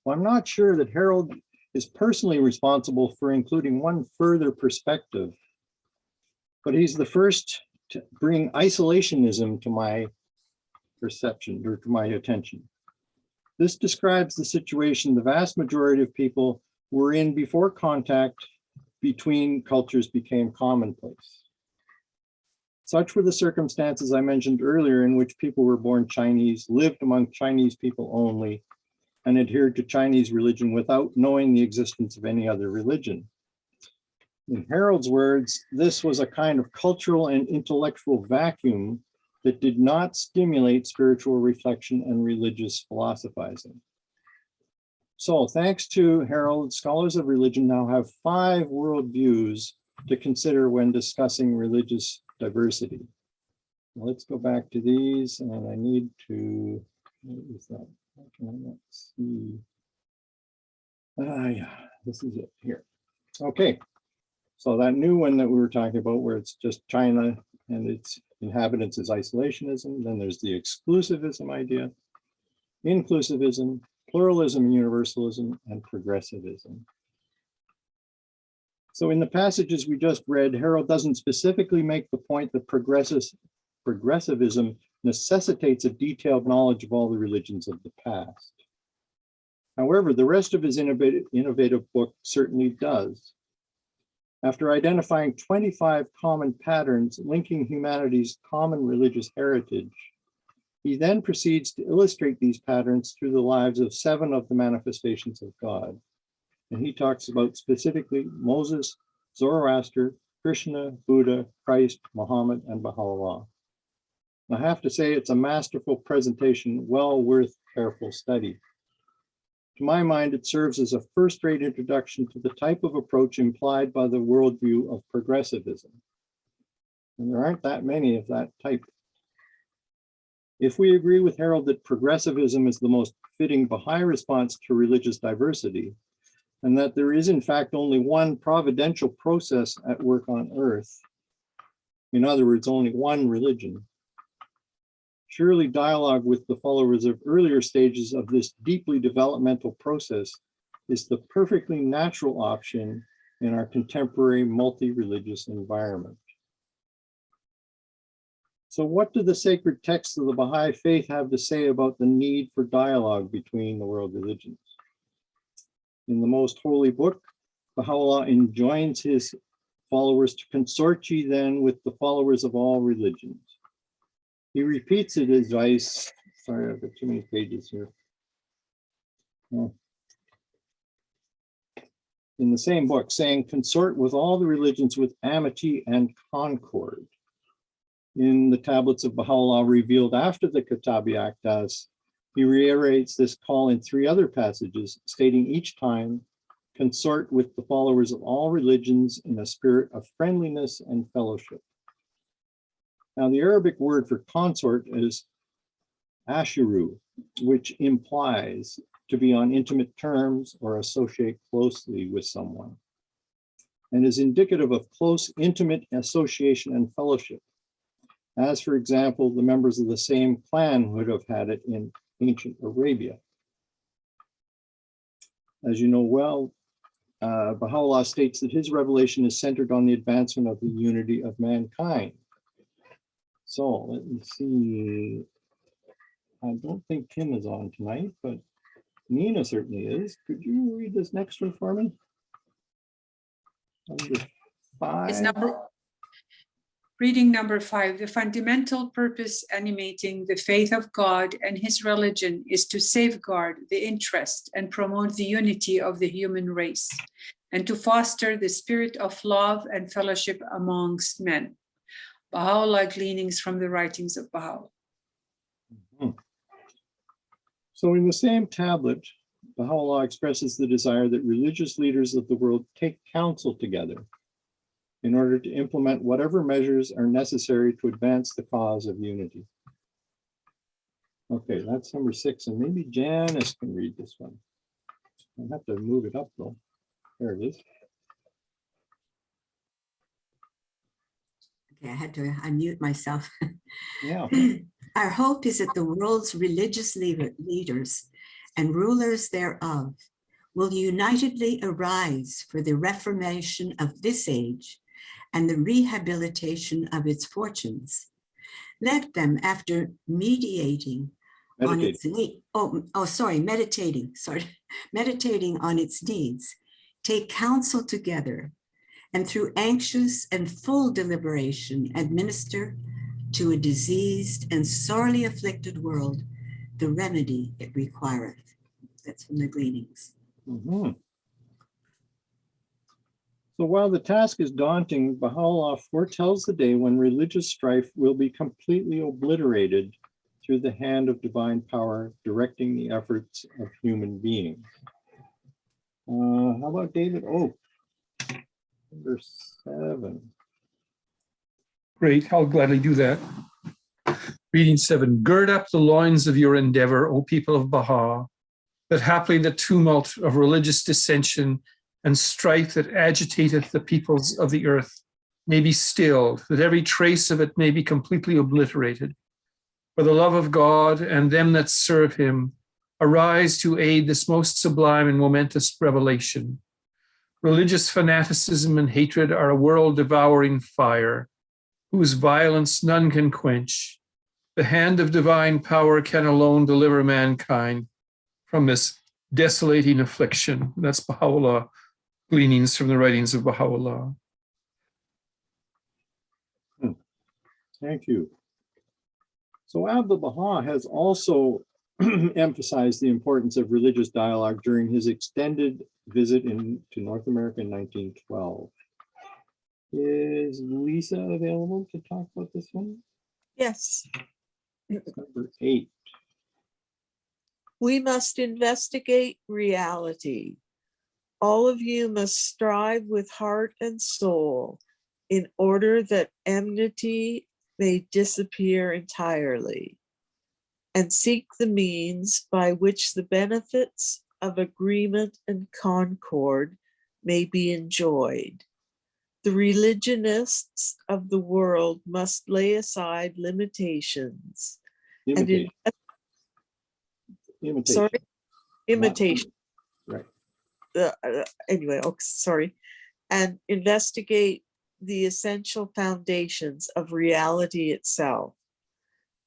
I'm not sure that Harold is personally responsible for including one further perspective, but he's the first to bring isolationism to my perception or to my attention. This describes the situation the vast majority of people were in before contact between cultures became commonplace. Such were the circumstances I mentioned earlier in which people were born Chinese, lived among Chinese people only, and adhered to Chinese religion without knowing the existence of any other religion. In Harold's words, this was a kind of cultural and intellectual vacuum that did not stimulate spiritual reflection and religious philosophizing. So thanks to Harold, scholars of religion now have 5 worldviews to consider when discussing religious diversity. Let's go back to these, and I need to, what is that? How can I not see? Yeah, this is it here. Okay, so that new one that we were talking about where it's just China and its inhabitants is isolationism. Then there's the exclusivism idea, inclusivism, pluralism, universalism, and progressivism. So in the passages we just read, Harold doesn't specifically make the point that progressivism necessitates a detailed knowledge of all the religions of the past. However, the rest of his innovative book certainly does. After identifying 25 common patterns linking humanity's common religious heritage, he then proceeds to illustrate these patterns through the lives of 7 of the manifestations of God. And he talks about specifically Moses, Zoroaster, Krishna, Buddha, Christ, Muhammad, and Baha'u'llah. I have to say it's a masterful presentation, well worth careful study. To my mind, it serves as a first-rate introduction to the type of approach implied by the worldview of progressivism. And there aren't that many of that type. If we agree with Harold that progressivism is the most fitting Baha'i response to religious diversity, and that there is in fact only one providential process at work on earth, in other words, only one religion, surely dialogue with the followers of earlier stages of this deeply developmental process is the perfectly natural option in our contemporary multi-religious environment. So what do the sacred texts of the Baha'i faith have to say about the need for dialogue between the world religions? In the Most Holy Book, Baha'u'llah enjoins his followers to consort ye then with the followers of all religions. He repeats his advice. Sorry, I've got too many pages here. In the same book, saying, consort with all the religions with amity and concord. In the tablets of Baha'u'llah revealed after the Kitabi Akdas, he reiterates this call in 3 other passages, stating each time, consort with the followers of all religions in a spirit of friendliness and fellowship. Now, the Arabic word for consort is ashiru, which implies to be on intimate terms or associate closely with someone, and is indicative of close, intimate association and fellowship, as, for example, the members of the same clan would have had it in ancient Arabia. As you know well, Baha'u'llah states that his revelation is centered on the advancement of the unity of mankind. So let me see. I don't think Kim is on tonight, but Nina certainly is. Could you read this next one for me? Number 5. It's reading number 5. The fundamental purpose animating the faith of God and his religion is to safeguard the interest and promote the unity of the human race, and to foster the spirit of love and fellowship amongst men. Baha'u'llah gleanings from the writings of Baha'u'llah. So in the same tablet, Baha'u'llah expresses the desire that religious leaders of the world take counsel together in order to implement whatever measures are necessary to advance the cause of unity. Okay, that's number 6, and maybe Janice can read this one. I'll have to move it up though. There it is. Okay, I had to unmute myself. Yeah. Our hope is that the world's religious leaders and rulers thereof will unitedly arise for the reformation of this age and the rehabilitation of its fortunes. Let them, after meditating on its needs, take counsel together, and through anxious and full deliberation administer to a diseased and sorely afflicted world the remedy it requireth. That's from the Gleanings. Mm-hmm. So while the task is daunting, Baha'u'llah foretells the day when religious strife will be completely obliterated through the hand of divine power directing the efforts of human beings. How about David Oak? Number 7. Great, I'll gladly do that. Reading 7, gird up the loins of your endeavor, O people of Baha, that haply the tumult of religious dissension and strife that agitateth the peoples of the earth may be stilled, that every trace of it may be completely obliterated. For the love of God and them that serve him, arise to aid this most sublime and momentous revelation. Religious fanaticism and hatred are a world-devouring fire, whose violence none can quench. The hand of divine power can alone deliver mankind from this desolating affliction. That's Baha'u'llah, gleanings from the writings of Baha'u'llah. Thank you. So Abdu'l-Baha has also emphasized the importance of religious dialogue during his extended visit to North America in 1912. Is Lisa available to talk about this one? Yes. Number 8. We must investigate reality. All of you must strive with heart and soul in order that enmity may disappear entirely, and seek the means by which the benefits of agreement and concord may be enjoyed. The religionists of the world must lay aside limitations and imitation. Right. Anyway, sorry, and investigate the essential foundations of reality itself.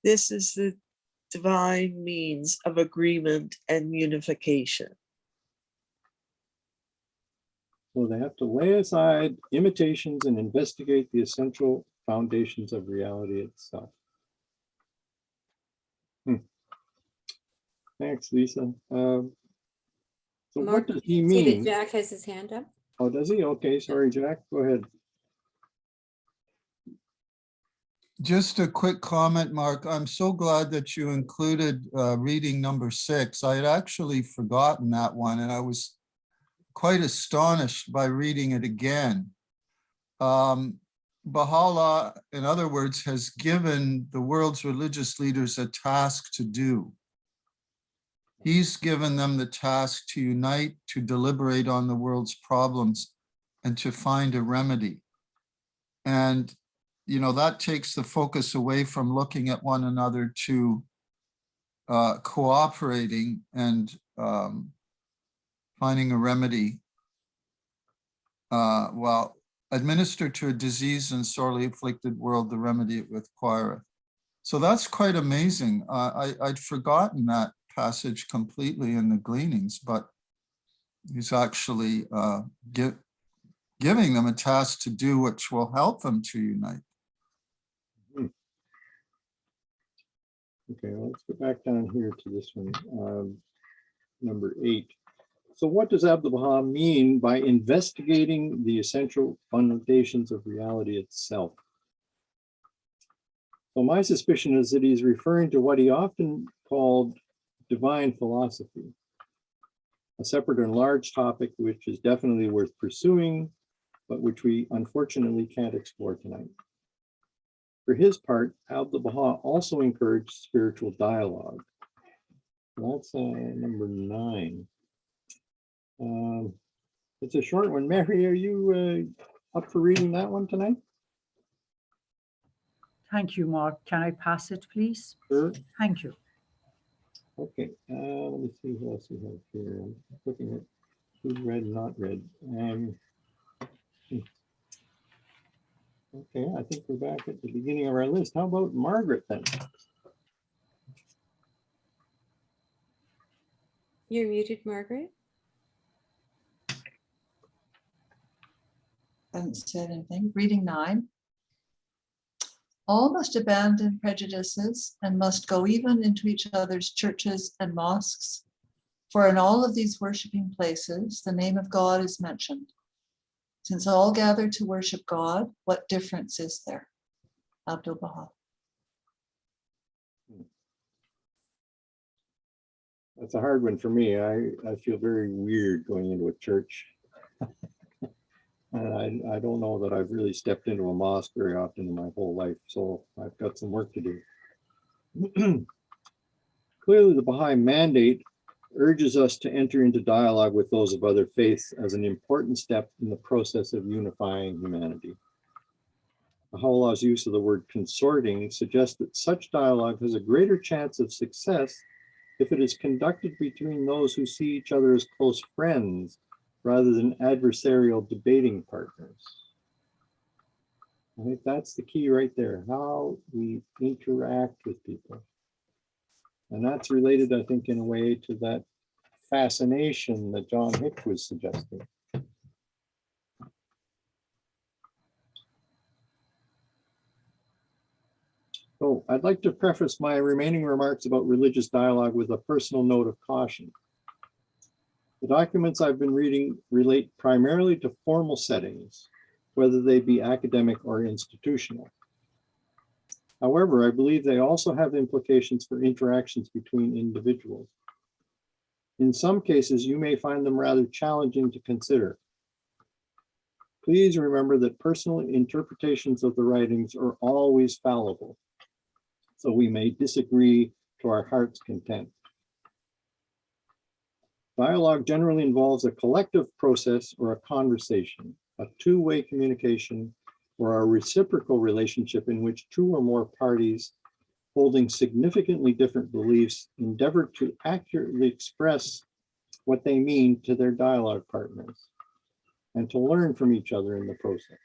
This is the divine means of agreement and unification. So they have to lay aside imitations and investigate the essential foundations of reality itself. Thanks, Lisa. So Mark, what does he see mean? that Jack has his hand up? Oh, does he? Okay, sorry, Jack, go ahead. Just a quick comment, Mark. I'm so glad that you included reading number 6. I had actually forgotten that one, and I was quite astonished by reading it again. Baha'u'llah, in other words, has given the world's religious leaders a task to do. He's given them the task to unite, to deliberate on the world's problems, and to find a remedy. And you know, that takes the focus away from looking at one another to cooperating and finding a remedy. Well, administer to a diseased and sorely afflicted world the remedy it requireth. So that's quite amazing. I'd forgotten that passage completely in the gleanings, but he's actually giving them a task to do which will help them to unite. Okay, well, let's go back down here to this one, number 8. So what does Abdu'l-Baha mean by investigating the essential foundations of reality itself? Well, my suspicion is that he's referring to what he often called divine philosophy, a separate and large topic which is definitely worth pursuing, but which we unfortunately can't explore tonight. For his part, Abdu'l-Baha also encouraged spiritual dialogue. That's number 9. It's a short one. Mary, are you up for reading that one tonight? Thank you, Mark. Can I pass it, please? Sure. Thank you. Okay, let me see who else we have here. I'm looking at who's read, not read. Okay, I think we're back at the beginning of our list. How about Margaret then? You're muted, Margaret. Haven't said anything. Reading 9. All must abandon prejudices and must go even into each other's churches and mosques, for in all of these worshiping places, the name of God is mentioned. Since all gather to worship God, what difference is there? Abdu'l-Baha. That's a hard one for me. I feel very weird going into a church. And I don't know that I've really stepped into a mosque very often in my whole life, so I've got some work to do. Clearly, the Baha'i mandate urges us to enter into dialogue with those of other faiths as an important step in the process of unifying humanity. Baha'u'llah's use of the word consorting suggests that such dialogue has a greater chance of success if it is conducted between those who see each other as close friends rather than adversarial debating partners. I think that's the key right there, how we interact with people. And that's related, I think, in a way to that fascination that John Hick was suggesting. So I'd like to preface my remaining remarks about religious dialogue with a personal note of caution. The documents I've been reading relate primarily to formal settings, whether they be academic or institutional. However, I believe they also have implications for interactions between individuals. In some cases, you may find them rather challenging to consider. Please remember that personal interpretations of the writings are always fallible, so we may disagree to our heart's content. Dialogue generally involves a collective process or a conversation, a two-way communication, or a reciprocal relationship in which two or more parties holding significantly different beliefs endeavor to accurately express what they mean to their dialogue partners and to learn from each other in the process.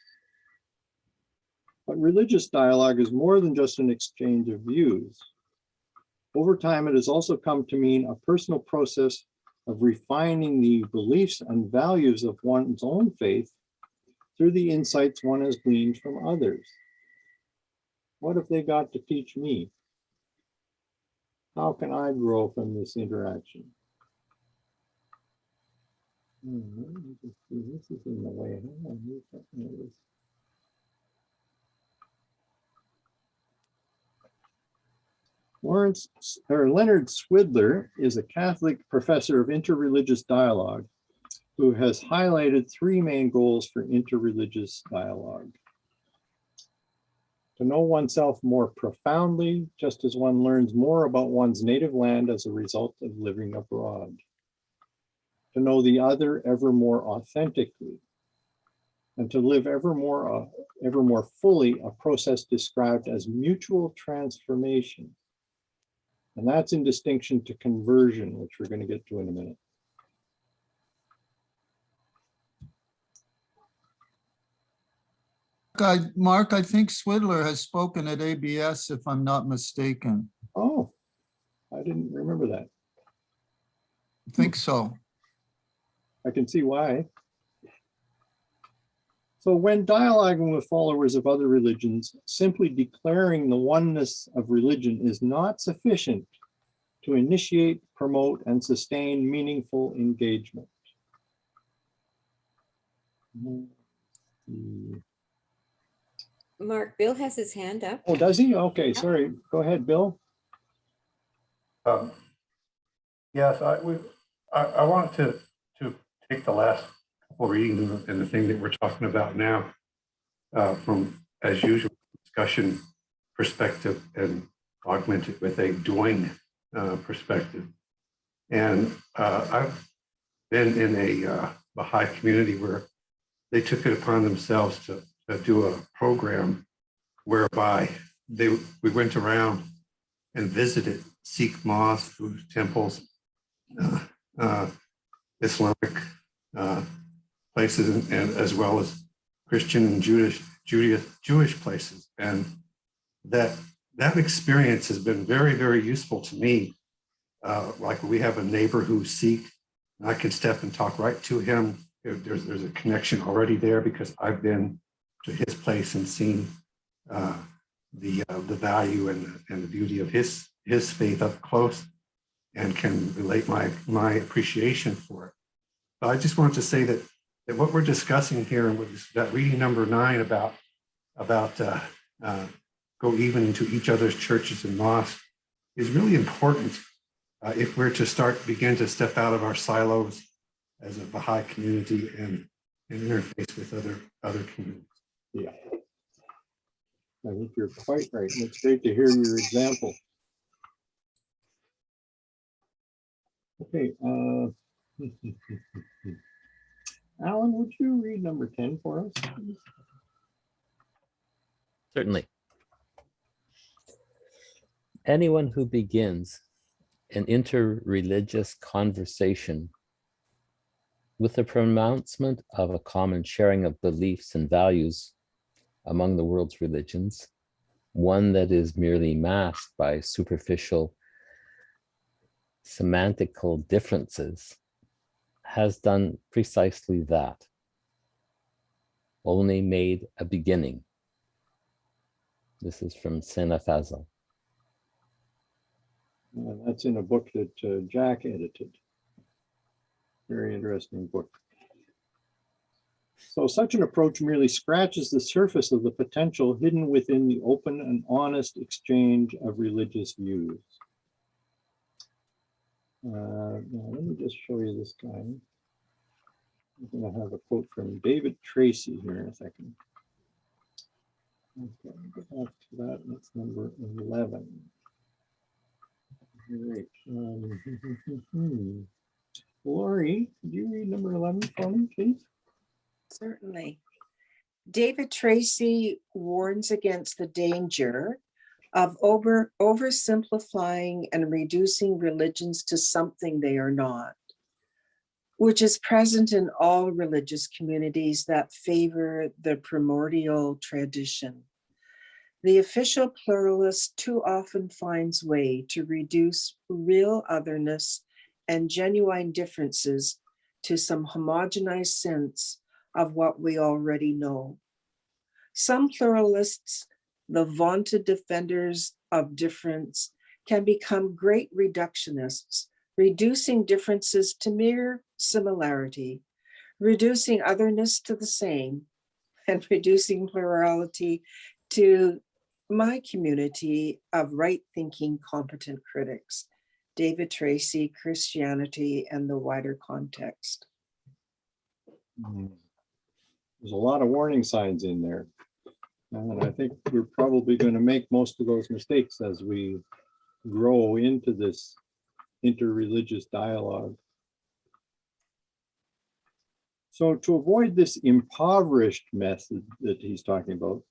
But religious dialogue is more than just an exchange of views. Over time, it has also come to mean a personal process of refining the beliefs and values of one's own faith through the insights one has gleaned from others. What have they got to teach me? How can I grow from this interaction? This is in the way. Leonard Schwidler is a Catholic professor of interreligious dialogue who has highlighted three main goals for interreligious dialogue. To know oneself more profoundly, just as one learns more about one's native land as a result of living abroad. To know the other ever more authentically, and to live ever more fully a process described as mutual transformation. And that's in distinction to conversion, which we're going to get to in a minute. Mark, I think Schwidler has spoken at ABS, if I'm not mistaken. Oh, I didn't remember that. I think so. I can see why. So when dialoguing with followers of other religions, simply declaring the oneness of religion is not sufficient to initiate, promote, and sustain meaningful engagement. Mark, Bill has his hand up. Oh, does he? Okay, sorry. Go ahead, Bill. Yes, I wanted to take the last couple readings and the thing that we're talking about now from, as usual, discussion perspective and augment it with a doing perspective. And I've been in a Baha'i community where they took it upon themselves to do a program whereby we went around and visited Sikh mosques, Buddhist temples, Islamic places, and as well as Christian and Jewish places. And that experience has been very, very useful to me. Like we have a neighbor who's Sikh, and I can step and talk right to him. There's a connection already there because I've been to his place and seen the value and the beauty of his faith up close, and can relate my appreciation for it. But I just wanted to say that what we're discussing here with that reading number 9 about go even into each other's churches and mosques is really important if we're to begin to step out of our silos as a Baha'i community and interface with other communities. Yeah, I think you're quite right. And it's great to hear your example. Okay, Alan, would you read number 10 for us, please? Certainly. Anyone who begins an interreligious conversation with the pronouncement of a common sharing of beliefs and values among the world's religions, one that is merely masked by superficial semantical differences, has done precisely that, only made a beginning. This is from Sena Fazal. That's in a book that Jack edited. Very interesting book. So such an approach merely scratches the surface of the potential hidden within the open and honest exchange of religious views. Now let me just show you this guy. I'm going to have a quote from David Tracy here in a second. Okay, go back to that. That's number 11. Great. Lori, could you read number 11 for me, please? Certainly. David Tracy warns against the danger of oversimplifying and reducing religions to something they are not, which is present in all religious communities that favor the primordial tradition. The official pluralist too often finds way to reduce real otherness and genuine differences to some homogenized sense of what we already know. Some pluralists, the vaunted defenders of difference, can become great reductionists, reducing differences to mere similarity, reducing otherness to the same, and reducing plurality to my community of right-thinking, competent critics. David Tracy, Christianity and the Wider Context. There's a lot of warning signs in there. And I think we're probably going to make most of those mistakes as we grow into this interreligious dialogue. So to avoid this impoverished method that he's talking about,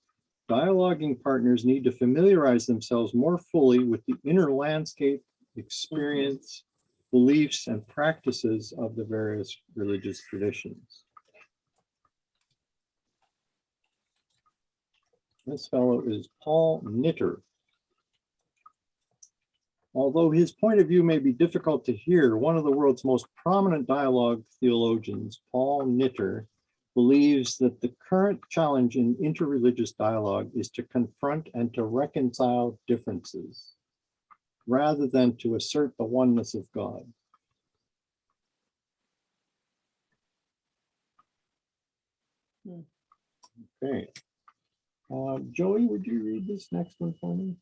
dialoguing partners need to familiarize themselves more fully with the inner landscape, experience, beliefs, and practices of the various religious traditions. This fellow is Paul Knitter. Although his point of view may be difficult to hear, one of the world's most prominent dialogue theologians, Paul Knitter, believes that the current challenge in interreligious dialogue is to confront and to reconcile differences, rather than to assert the oneness of God. Okay. Joey, would you read this next one for me?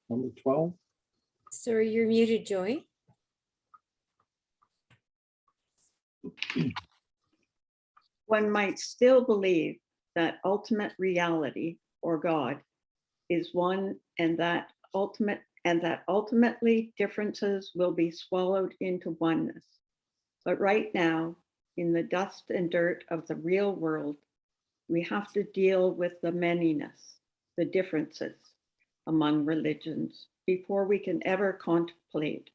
Number 12. Sorry, you're muted, Joy. One might still believe that ultimate reality or God is one, and that ultimately differences will be swallowed into oneness. But right now, in the dust and dirt of the real world, we have to deal with the manyness, the differences among religions before we can ever contemplate,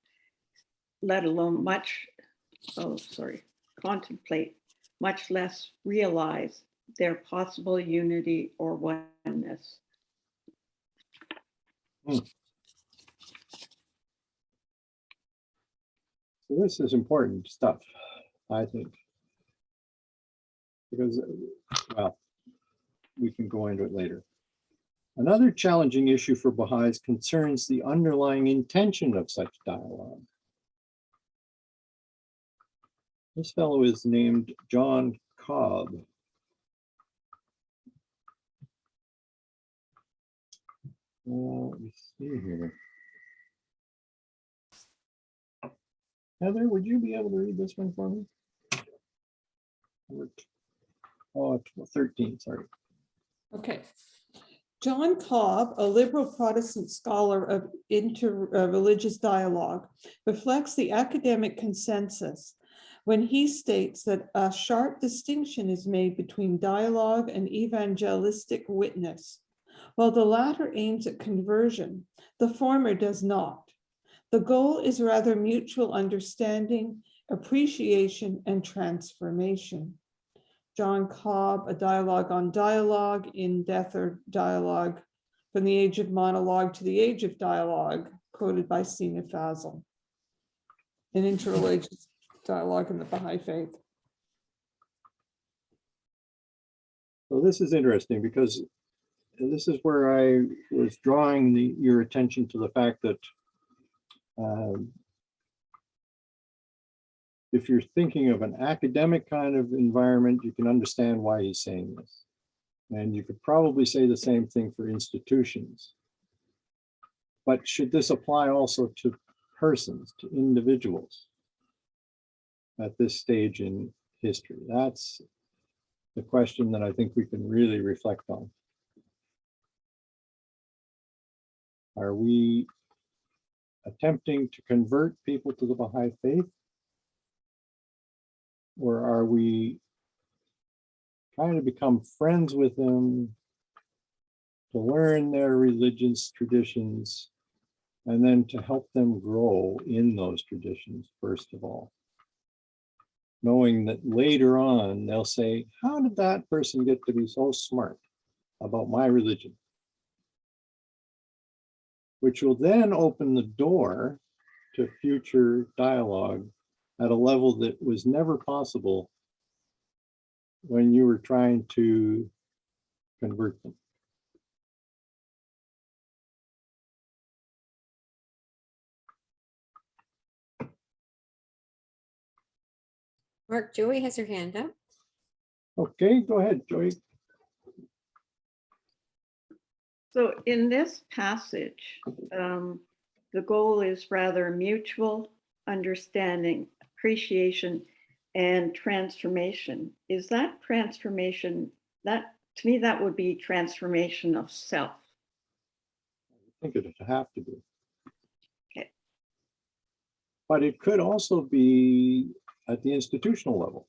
let alone contemplate, much less realize their possible unity or oneness. So this is important stuff, I think, because, well, we can go into it later. Another challenging issue for Baha'is concerns the underlying intention of such dialogue. This fellow is named John Cobb. Let me see here. Heather, would you be able to read this one for me? Oh, 13, sorry. Okay. John Cobb, a liberal Protestant scholar of interreligious dialogue, reflects the academic consensus when he states that a sharp distinction is made between dialogue and evangelistic witness. While the latter aims at conversion, the former does not. The goal is rather mutual understanding, appreciation, and transformation. John Cobb, A Dialogue on Dialogue, In Death or Dialogue, From the Age of Monologue to the Age of Dialogue, quoted by Sina Fazal. An interreligious dialogue in the Baha'i faith. So this is interesting because this is where I was drawing your attention to the fact that if you're thinking of an academic kind of environment, you can understand why he's saying this. And you could probably say the same thing for institutions. But should this apply also to persons, to individuals at this stage in history? That's the question that I think we can really reflect on. Are we attempting to convert people to the Baha'i faith? Or are we trying to become friends with them, to learn their religious traditions, and then to help them grow in those traditions, first of all? Knowing that later on, they'll say, how did that person get to be so smart about my religion? Which will then open the door to future dialogue at a level that was never possible when you were trying to convert them. Mark, Joey has her hand up. Okay, go ahead, Joey. So in this passage, the goal is rather mutual understanding, appreciation, and transformation. Is that transformation, that to me, that would be transformation of self? I think it'd have to be. Okay. But it could also be at the institutional level.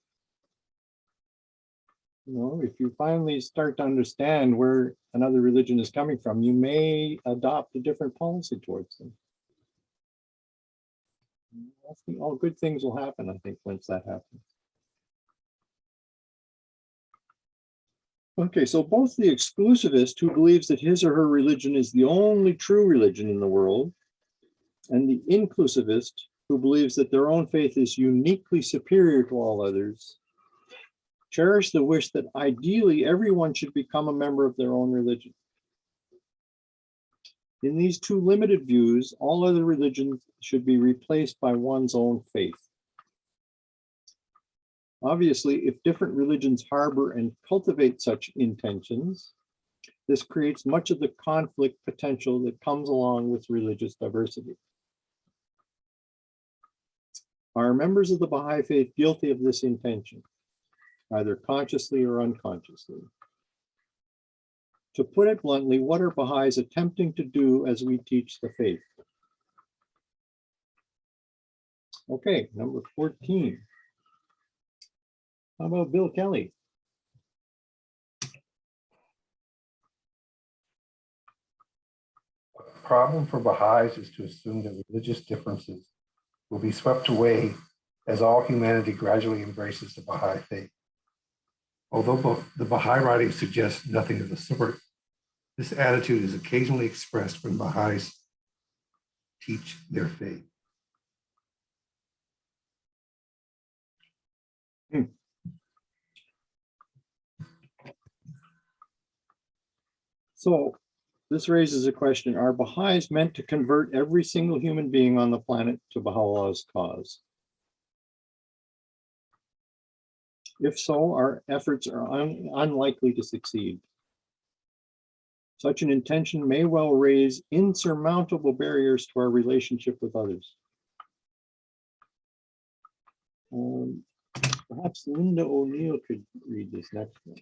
You know, if you finally start to understand where another religion is coming from, you may adopt a different policy towards them. I think all good things will happen, I think, once that happens. Okay, so both the exclusivist who believes that his or her religion is the only true religion in the world, and the inclusivist who believes that their own faith is uniquely superior to all others, cherish the wish that ideally everyone should become a member of their own religion. In these two limited views, all other religions should be replaced by one's own faith. Obviously, if different religions harbor and cultivate such intentions, this creates much of the conflict potential that comes along with religious diversity. Are members of the Baha'i faith guilty of this intention, either consciously or unconsciously? To put it bluntly, what are Baha'is attempting to do as we teach the faith? Okay, number 14. How about Bill Kelly? The problem for Baha'is is to assume that religious differences will be swept away as all humanity gradually embraces the Baha'i faith. Although the Baha'i writings suggest nothing of the sort, this attitude is occasionally expressed when Baha'is teach their faith. So this raises a question. Are Baha'is meant to convert every single human being on the planet to Baha'u'llah's cause? If so, our efforts are unlikely to succeed. Such an intention may well raise insurmountable barriers to our relationship with others. Perhaps Linda O'Neill could read this next one.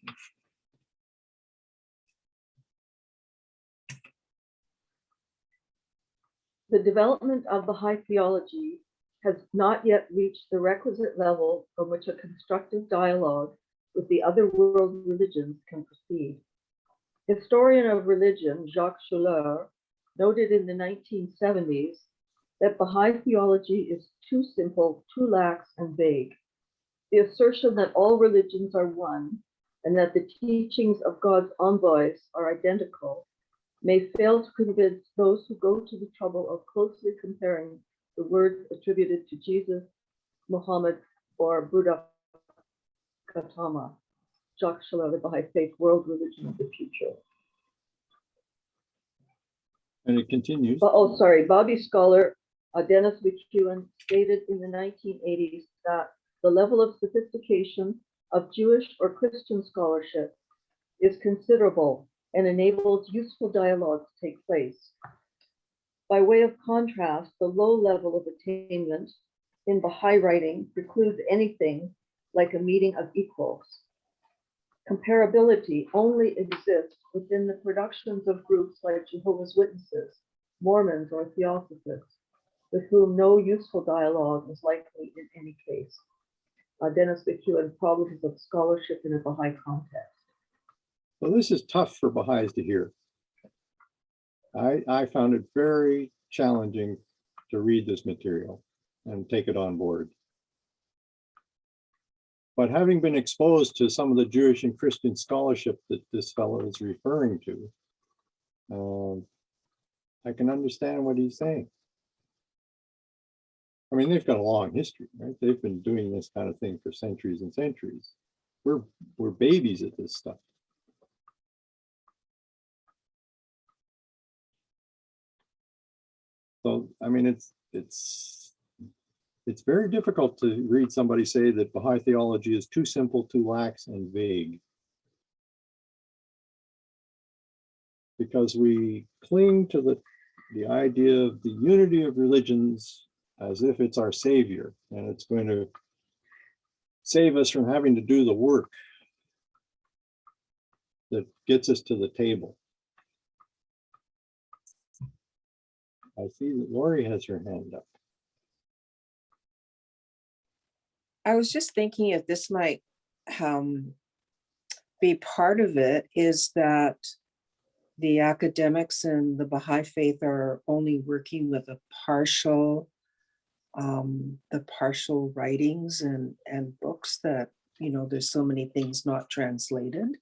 The development of Baha'i theology has not yet reached the requisite level from which a constructive dialogue with the other world religions can proceed. Historian of religion Jacques Schwidler noted in the 1970s that Baha'i theology is too simple, too lax, and vague. The assertion that all religions are one and that the teachings of God's envoys are identical may fail to convince those who go to the trouble of closely comparing the words attributed to Jesus, Muhammad, or Buddha Gautama. Jacques Schwidler, The Baha'i Faith, World Religion of the Future. And it continues. Oh, sorry. Bobby scholar Dennis McEwen stated in the 1980s that the level of sophistication of Jewish or Christian scholarship is considerable and enables useful dialogue to take place. By way of contrast, the low level of attainment in Baha'i writing precludes anything like a meeting of equals. Comparability only exists within the productions of groups like Jehovah's Witnesses, Mormons, or Theosophists, with whom no useful dialogue is likely in any case. Dennis McEwen, Problems of Scholarship in a Baha'i Context. So this is tough for Baha'is to hear. I found it very challenging to read this material and take it on board. But having been exposed to some of the Jewish and Christian scholarship that this fellow is referring to, I can understand what he's saying. I mean, they've got a long history, right? They've been doing this kind of thing for centuries and centuries. We're babies at this stuff. So, I mean, it's very difficult to read somebody say that Baha'i theology is too simple, too lax, and vague. Because we cling to the idea of the unity of religions as if it's our savior, and it's going to save us from having to do the work that gets us to the table. I see that Lori has her hand up. I was just thinking if this might be part of it, is that the academics in the Baha'i faith are only working with the partial writings and books that, you know, there's so many things not translated.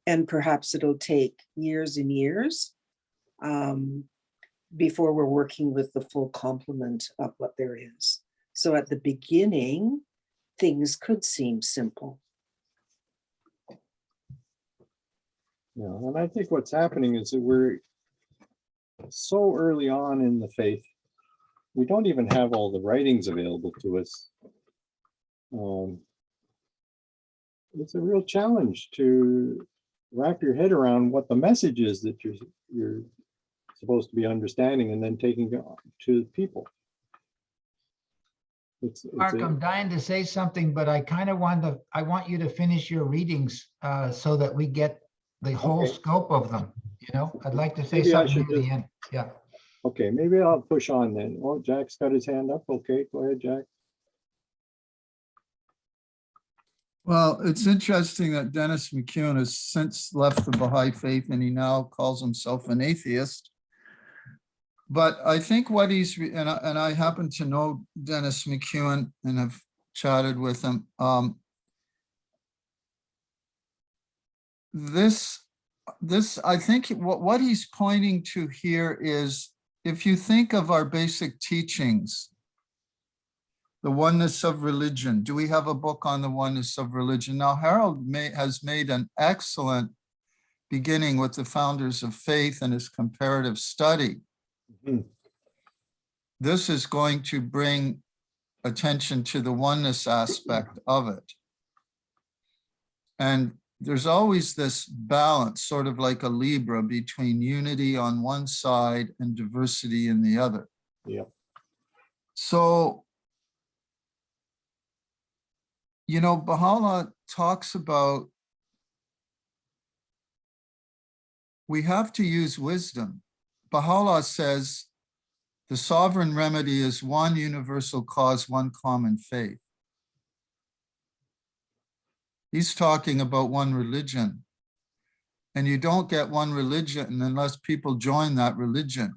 And perhaps it'll take years and years before we're working with the full complement of what there is. So at the beginning, things could seem simple. Yeah, and I think what's happening is that we're so early on in the faith, we don't even have all the writings available to us. It's a real challenge to wrap your head around what the message is that you're supposed to be understanding and then taking to people. Mark, I'm dying to say something, but I kind of want you to finish your readings so that we get the whole scope of them. You know, I'd like to say Maybe I something should at the end. Yeah. Okay, maybe I'll push on then. Oh, Jack's got his hand up. Okay, go ahead, Jack. Well, it's interesting that Dennis McEwen has since left the Baha'i faith and he now calls himself an atheist. But I think what he's, and I happen to know Dennis McEwen and have chatted with him. I think what he's pointing to here is, if you think of our basic teachings, the oneness of religion. Do we have a book on the oneness of religion? Now, Harold has made an excellent beginning with the founders of faith and his comparative study. Mm-hmm. This is going to bring attention to the oneness aspect of it. And there's always this balance, sort of like a Libra, between unity on one side and diversity in the other. Yeah. So, you know, Baha'u'llah talks about we have to use wisdom. Baha'u'llah says the sovereign remedy is one universal cause, one common faith. He's talking about one religion. And you don't get one religion unless people join that religion.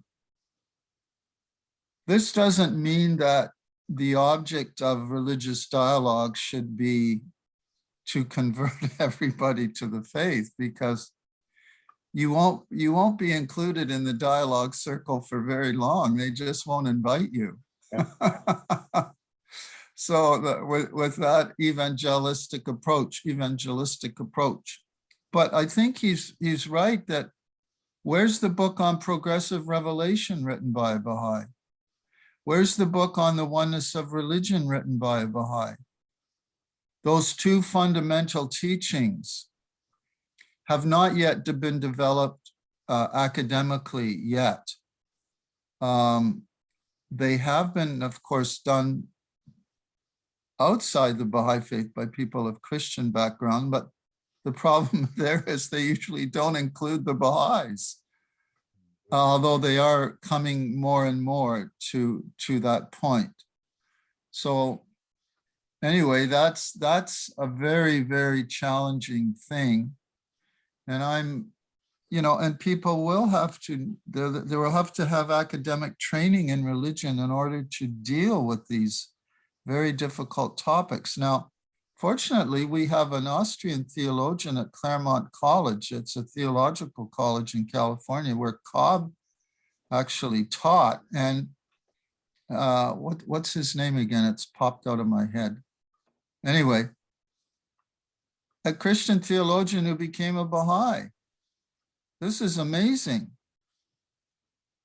This doesn't mean that the object of religious dialogue should be to convert everybody to the faith, because you won't be included in the dialogue circle for very long. They just won't invite you. Yeah. So with that evangelistic approach. But I think he's right that where's the book on progressive revelation written by a Baha'i? Where's the book on the oneness of religion written by a Baha'i? Those two fundamental teachings have not yet been developed academically yet. They have been, of course, done outside the Baha'i faith by people of Christian background, but the problem there is they usually don't include the Baha'is, although they are coming more and more to that point. So anyway, that's a very, very challenging thing. And I'm, you know, and people will have to, they will have to have academic training in religion in order to deal with these very difficult topics. Now, fortunately, we have an Austrian theologian at Claremont College. It's a theological college in California where Cobb actually taught. And what's his name again? It's popped out of my head. Anyway, a Christian theologian who became a Baha'i. This is amazing.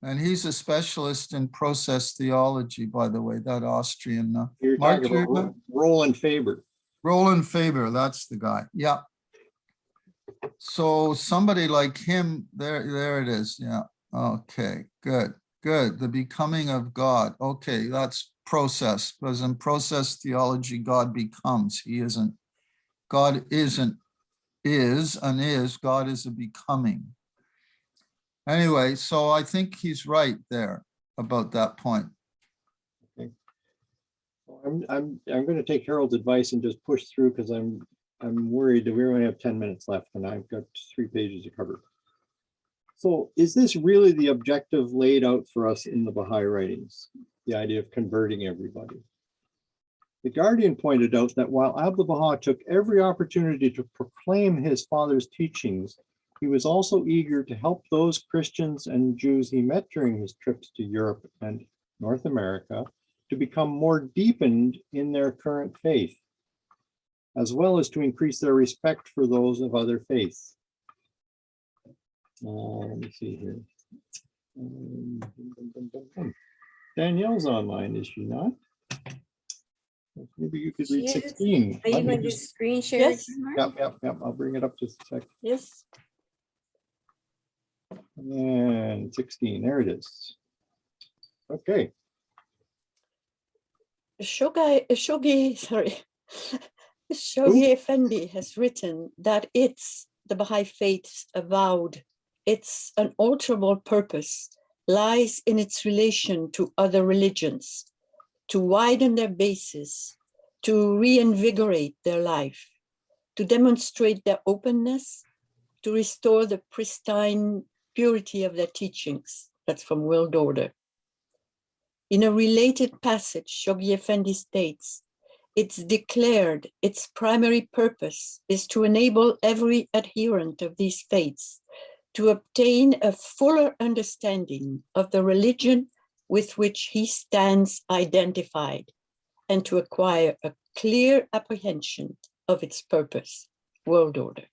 And he's a specialist in process theology, by the way, that Austrian. You're talking about Roland Faber. Roland Faber, that's the guy. Yeah. So somebody like him, there it is. Yeah. Okay, good, good. The becoming of God. Okay, that's process, because in process theology, God becomes. He isn't. God isn't, is and is. God is a becoming. Anyway, so I think he's right there about that point. Okay. Well, I'm going to take Harold's advice and just push through because I'm worried that we only have 10 minutes left and I've got 3 pages to cover. So is this really the objective laid out for us in the Baha'i writings? The idea of converting everybody? The Guardian pointed out that while Abdu'l-Baha took every opportunity to proclaim his father's teachings, he was also eager to help those Christians and Jews he met during his trips to Europe and North America to become more deepened in their current faith, as well as to increase their respect for those of other faiths. Let me see here. Danielle's online, is she not? Maybe you could read 16. Are you going to screen share? Yes. Yep. I'll bring it up just a sec. Yes. And 16, there it is. Okay. Shoghi Effendi has written that the Baha'i faith's avowed, its unalterable purpose lies in its relation to other religions, to widen their basis, to reinvigorate their life, to demonstrate their openness, to restore the pristine purity of their teachings. That's from World Order. In a related passage, Shoghi Effendi states, it's declared its primary purpose is to enable every adherent of these faiths to obtain a fuller understanding of the religion with which he stands identified and to acquire a clear apprehension of its purpose. World Order.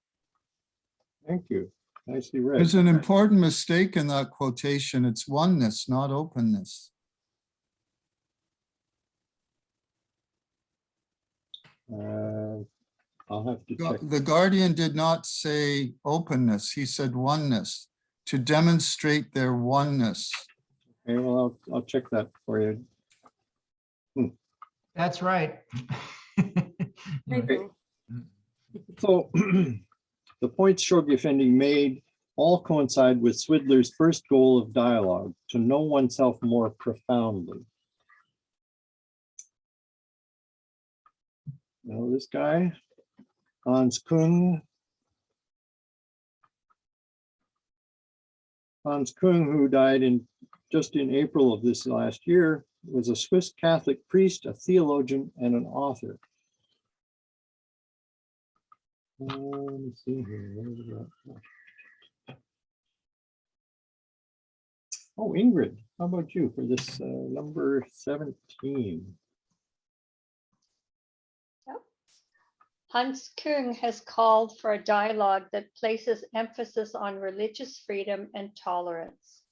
Thank you. Nicely read. There's an important mistake in that quotation. It's oneness, not openness. I'll have to check. The Guardian did not say openness. He said oneness, to demonstrate their oneness. Okay, well, I'll check that for you. That's right. Okay. So the points Shoghi Effendi made all coincide with Schwidler's first goal of dialogue, to know oneself more profoundly. Now this guy, Hans Küng, who died just in April of this last year, was a Swiss Catholic priest, a theologian, and an author. Let me see here. Where's that? Oh, Ingrid, how about you for this number 17? Hans Küng has called for a dialogue that places emphasis on religious freedom and tolerance.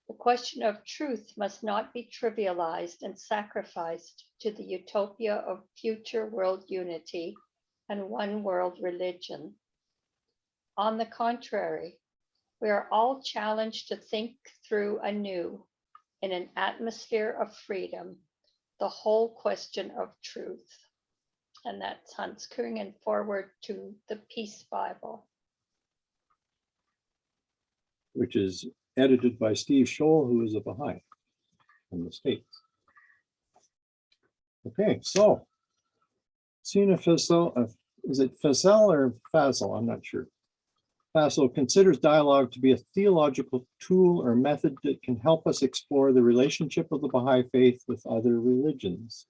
The question of truth must not be trivialized and sacrificed to the utopia of future world unity and one world religion. On the contrary, we are all challenged to think through anew in an atmosphere of freedom, the whole question of truth. And that's Hans Kungen, forward to the Peace Bible. Which is edited by Steve Scholl, who is a Baha'i from the States. Okay, so Sina Faisal, is it Faisal or Fazal? I'm not sure. Faisal considers dialogue to be a theological tool or method that can help us explore the relationship of the Baha'i faith with other religions.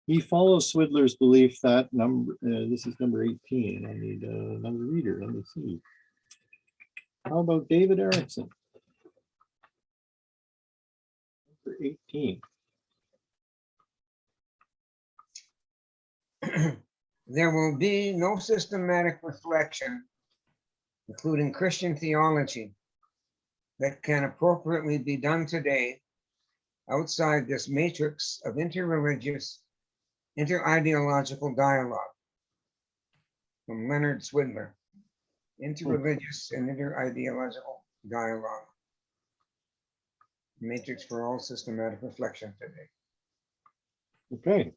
He follows Schwidler's belief that this is number 18. I need another reader. Let me see. How about David Erickson? Number 18. There will be no systematic reflection, including Christian theology, that can appropriately be done today outside this matrix of interreligious, inter-ideological dialogue. From Leonard Schwidler. Interreligious and inter-ideological dialogue. Matrix for all systematic reflection today. Okay.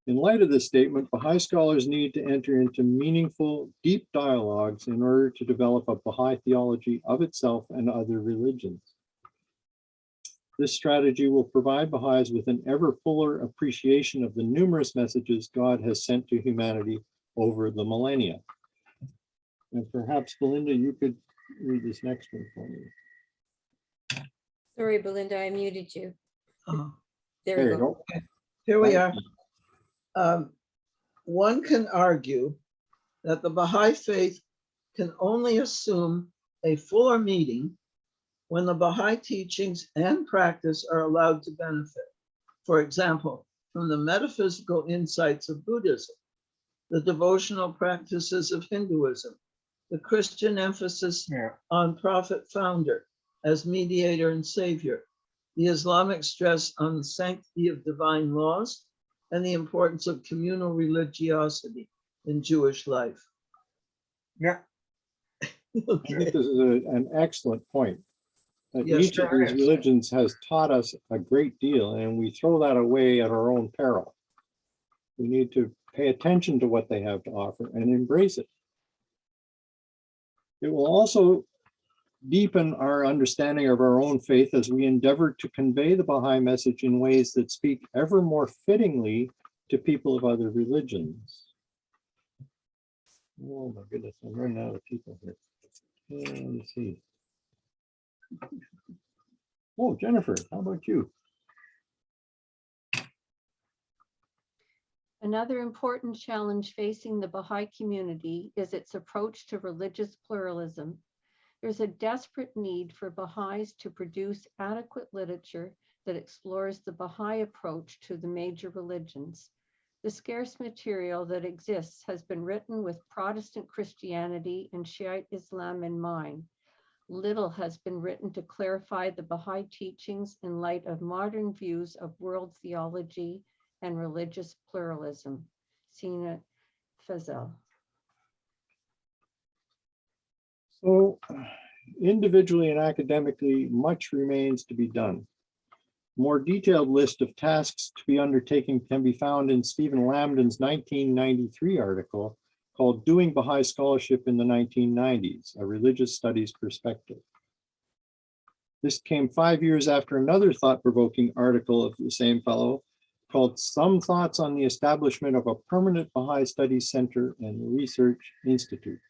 In light of this statement, Baha'i scholars need to enter into meaningful, deep dialogues in order to develop a Baha'i theology of itself and other religions. This strategy will provide Baha'is with an ever fuller appreciation of the numerous messages God has sent to humanity over the millennia. And perhaps, Belinda, you could read this next one for me. Sorry, Belinda, I muted you. There There we you go. go. Here we are. One can argue that the Baha'i faith can only assume a fuller meaning when the Baha'i teachings and practice are allowed to benefit. For example, from the metaphysical insights of Buddhism, the devotional practices of Hinduism, the Christian emphasis on prophet founder as mediator and savior, the Islamic stress on the sanctity of divine laws, and the importance of communal religiosity in Jewish life. Yeah. I think this is an excellent point. That Yes, each of there these is. religions has taught us a great deal, and we throw that away at our own peril. We need to pay attention to what they have to offer and embrace it. It will also deepen our understanding of our own faith as we endeavor to convey the Baha'i message in ways that speak ever more fittingly to people of other religions. Oh my goodness, I'm running out of people here. Let me see. Oh, Jennifer, how about you? Another important challenge facing the Baha'i community is its approach to religious pluralism. There's a desperate need for Baha'is to produce adequate literature that explores the Baha'i approach to the major religions. The scarce material that exists has been written with Protestant Christianity and Shiite Islam in mind. Little has been written to clarify the Baha'i teachings in light of modern views of world theology and religious pluralism. Sina Fazel. So individually and academically, much remains to be done. A more detailed list of tasks to be undertaken can be found in Stephen Lambden's 1993 article called Doing Baha'i Scholarship in the 1990s, a Religious Studies Perspective. This came 5 years after another thought-provoking article of the same fellow called Some Thoughts on the Establishment of a Permanent Baha'i Studies Center and Research Institute.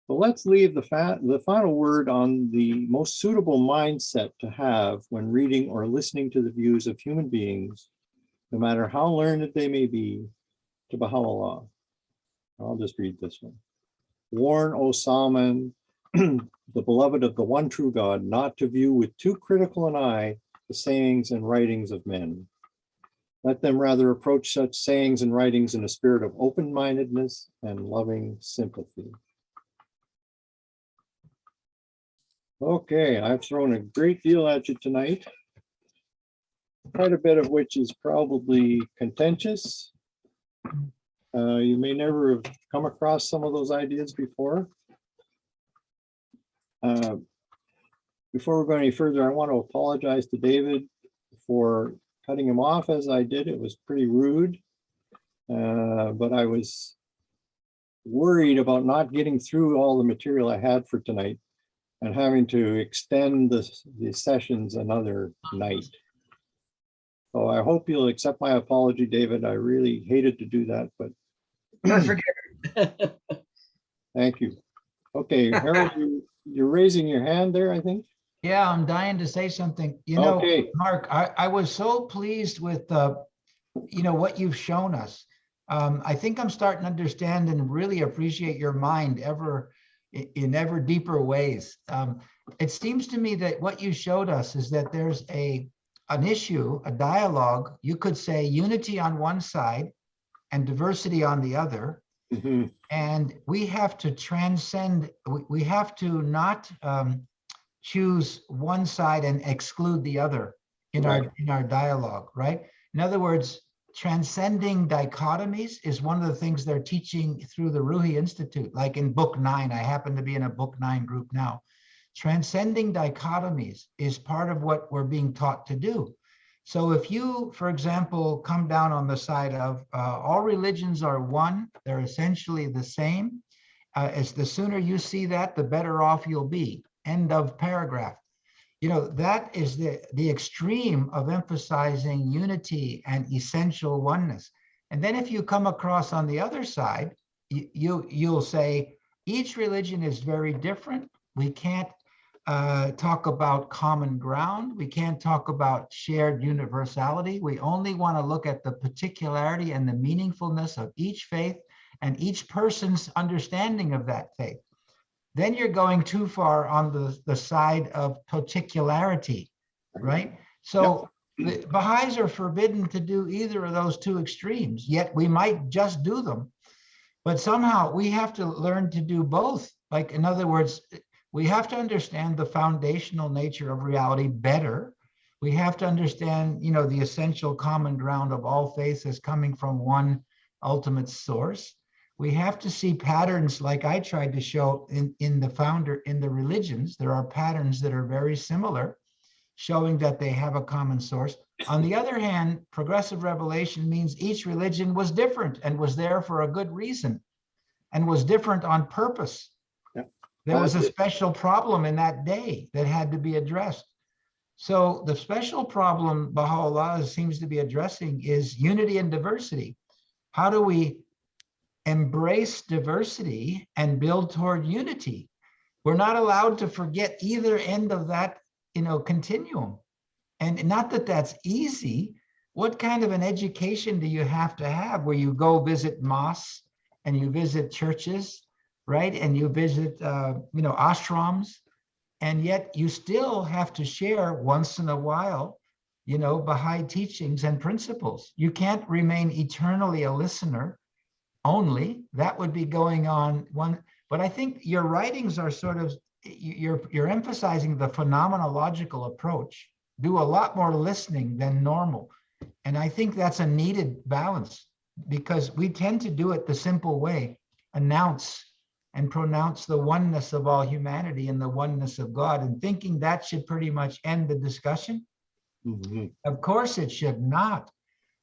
But let's leave the final word on the most suitable mindset to have when reading or listening to the views of human beings, no matter how learned they may be, to Baha'u'llah. I'll just read this one. Warn, O Salman, the beloved of the one true God, not to view with too critical an eye the sayings and writings of men. Let them rather approach such sayings and writings in a spirit of open-mindedness and loving sympathy. Okay, I've thrown a great deal at you tonight, quite a bit of which is probably contentious. You may never have come across some of those ideas before. Before we go any further, I want to apologize to David for cutting him off as I did. It was pretty rude. But I was worried about not getting through all the material I had for tonight and having to extend the sessions another night. So I hope you'll accept my apology, David. I really hated to do that, but You're forgiven. thank you. Okay, Harold, you're raising your hand there, I think. Yeah, I'm dying to say something. You know, Okay. Mark, I was so pleased with what you've shown us. I think I'm starting to understand and really appreciate your mind in ever deeper ways. It seems to me that what you showed us is that there's an issue, a dialogue. You could say unity on one side and diversity on the other. Mm-hmm. And we have to transcend, we have to not choose one side and exclude the other in our dialogue, right? In other words, transcending dichotomies is one of the things they're teaching through the Ruhi Institute, like in book 9. I happen to be in a book 9 group now. Transcending dichotomies is part of what we're being taught to do. So if you, for example, come down on the side of all religions are one, they're essentially the same, as the sooner you see that, the better off you'll be. End of paragraph. You know, that is the extreme of emphasizing unity and essential oneness. And then if you come across on the other side, you'll say, each religion is very different. We can't talk about common ground. We can't talk about shared universality. We only want to look at the particularity and the meaningfulness of each faith and each person's understanding of that faith. Then you're going too far on the side of particularity, right? So the Baha'is are forbidden to do either of those two extremes, yet we might just do them. But somehow we have to learn to do both. Like, in other words, we have to understand the foundational nature of reality better. We have to understand, the essential common ground of all faiths as coming from one ultimate source. We have to see patterns, like I tried to show in the religions. There are patterns that are very similar, showing that they have a common source. On the other hand, progressive revelation means each religion was different and was there for a good reason and was different on purpose. There was a special problem in that day that had to be addressed. So the special problem Baha'u'llah seems to be addressing is unity and diversity. How do we embrace diversity and build toward unity? We're not allowed to forget either end of that, continuum. And not that that's easy. What kind of an education do you have to have where you go visit mosques and you visit churches, right? And you visit, ashrams, and yet you still have to share once in a while, Baha'i teachings and principles. You can't remain eternally a listener only. That would be going on one. But I think your writings are sort of, you're emphasizing the phenomenological approach. Do a lot more listening than normal. And I think that's a needed balance, because we tend to do it the simple way, announce and pronounce the oneness of all humanity and the oneness of God, and thinking that should pretty much end the discussion. Mm-hmm. Of course it should not.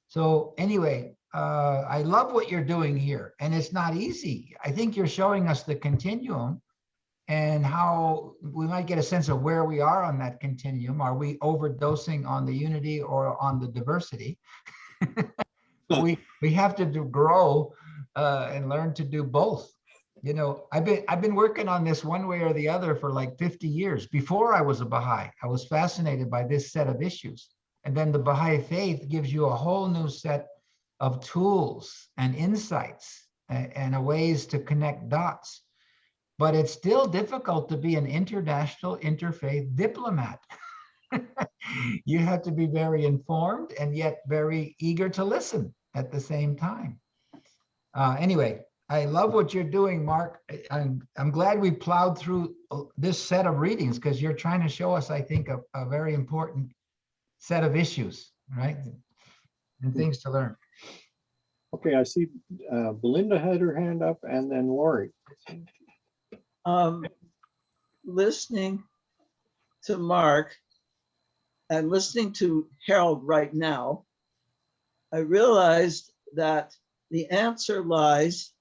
So anyway, I love what you're doing here, and it's not easy. I think you're showing us the continuum and how we might get a sense of where we are on that continuum. Are we overdosing on the unity or on the diversity? we have to grow and learn to do both. I've been working on this one way or the other for like 50 years. Before I was a Baha'i, I was fascinated by this set of issues. And then the Baha'i faith gives you a whole new set of tools and insights and ways to connect dots. But it's still difficult to be an international interfaith diplomat. You have to be very informed and yet very eager to listen at the same time. Anyway, I love what you're doing, Mark. I'm glad we plowed through this set of readings, because you're trying to show us, I think, a very important set of issues, right? And things to learn. Okay, I see Belinda had her hand up, and then Lori. Listening to Mark and listening to Harold right now, I realized that the answer lies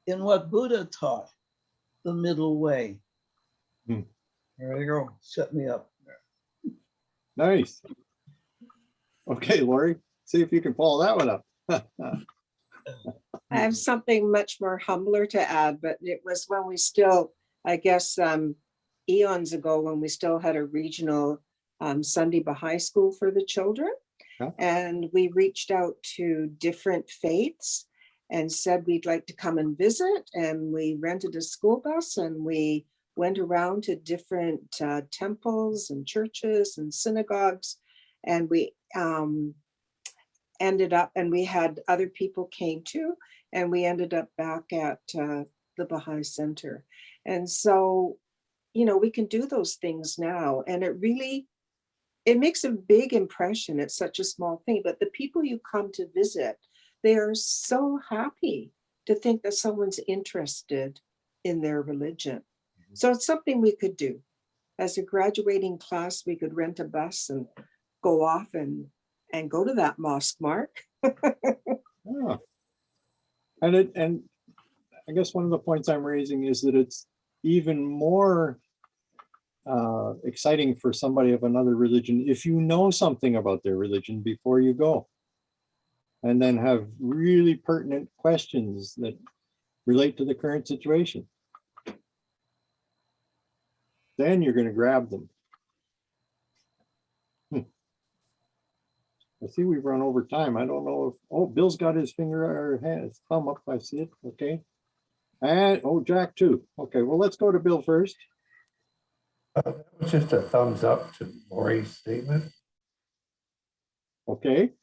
in what Buddha taught, the middle way. There you go. Set me up. Nice. Okay, Lori, see if you can follow that one up. I have something much more humbler to add, but it was when we still, I guess, eons ago, when we still had a regional Sunday Baha'i school for the children. Yeah. And we reached out to different faiths and said we'd like to come and visit. And we rented a school bus and we went around to different temples and churches and synagogues. And we ended up, and we had other people came too, and we ended up back at the Baha'i Center. And so, you know, we can do those things now. And it makes a big impression. It's such a small thing, but the people you come to visit, they are so happy to think that someone's interested in their religion. So it's something we could do. As a graduating class, we could rent a bus and go off and go to that mosque, Mark. Yeah. And I guess one of the points I'm raising is that it's even more exciting for somebody of another religion if you know something about their religion before you go, and then have really pertinent questions that relate to the current situation. Then you're going to grab them. I see we've run over time. I don't know if, oh, Bill's got his finger or his thumb up. I see it. Okay. And, oh, Jack too. Okay, well, let's go to Bill first. That was just a thumbs up to Lori's statement. Okay.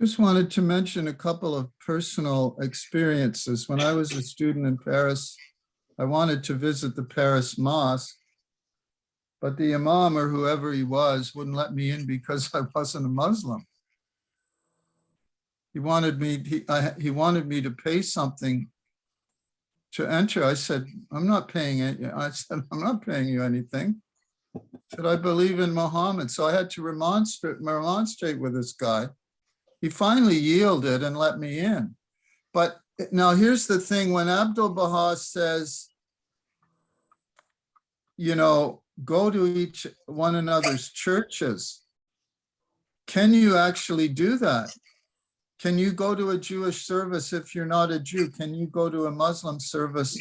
Just wanted to mention a couple of personal experiences. When I was a student in Paris, I wanted to visit the Paris Mosque, but the Imam or whoever he was wouldn't let me in because I wasn't a Muslim. He wanted me to pay something to enter. I said, I'm not paying it. I said, I'm not paying you anything. I said, I believe in Muhammad. So I had to remonstrate with this guy. He finally yielded and let me in. But now here's the thing, when Abdul Baha says, you know, go to each one another's churches, can you actually do that? Can you go to a Jewish service if you're not a Jew? Can you go to a Muslim service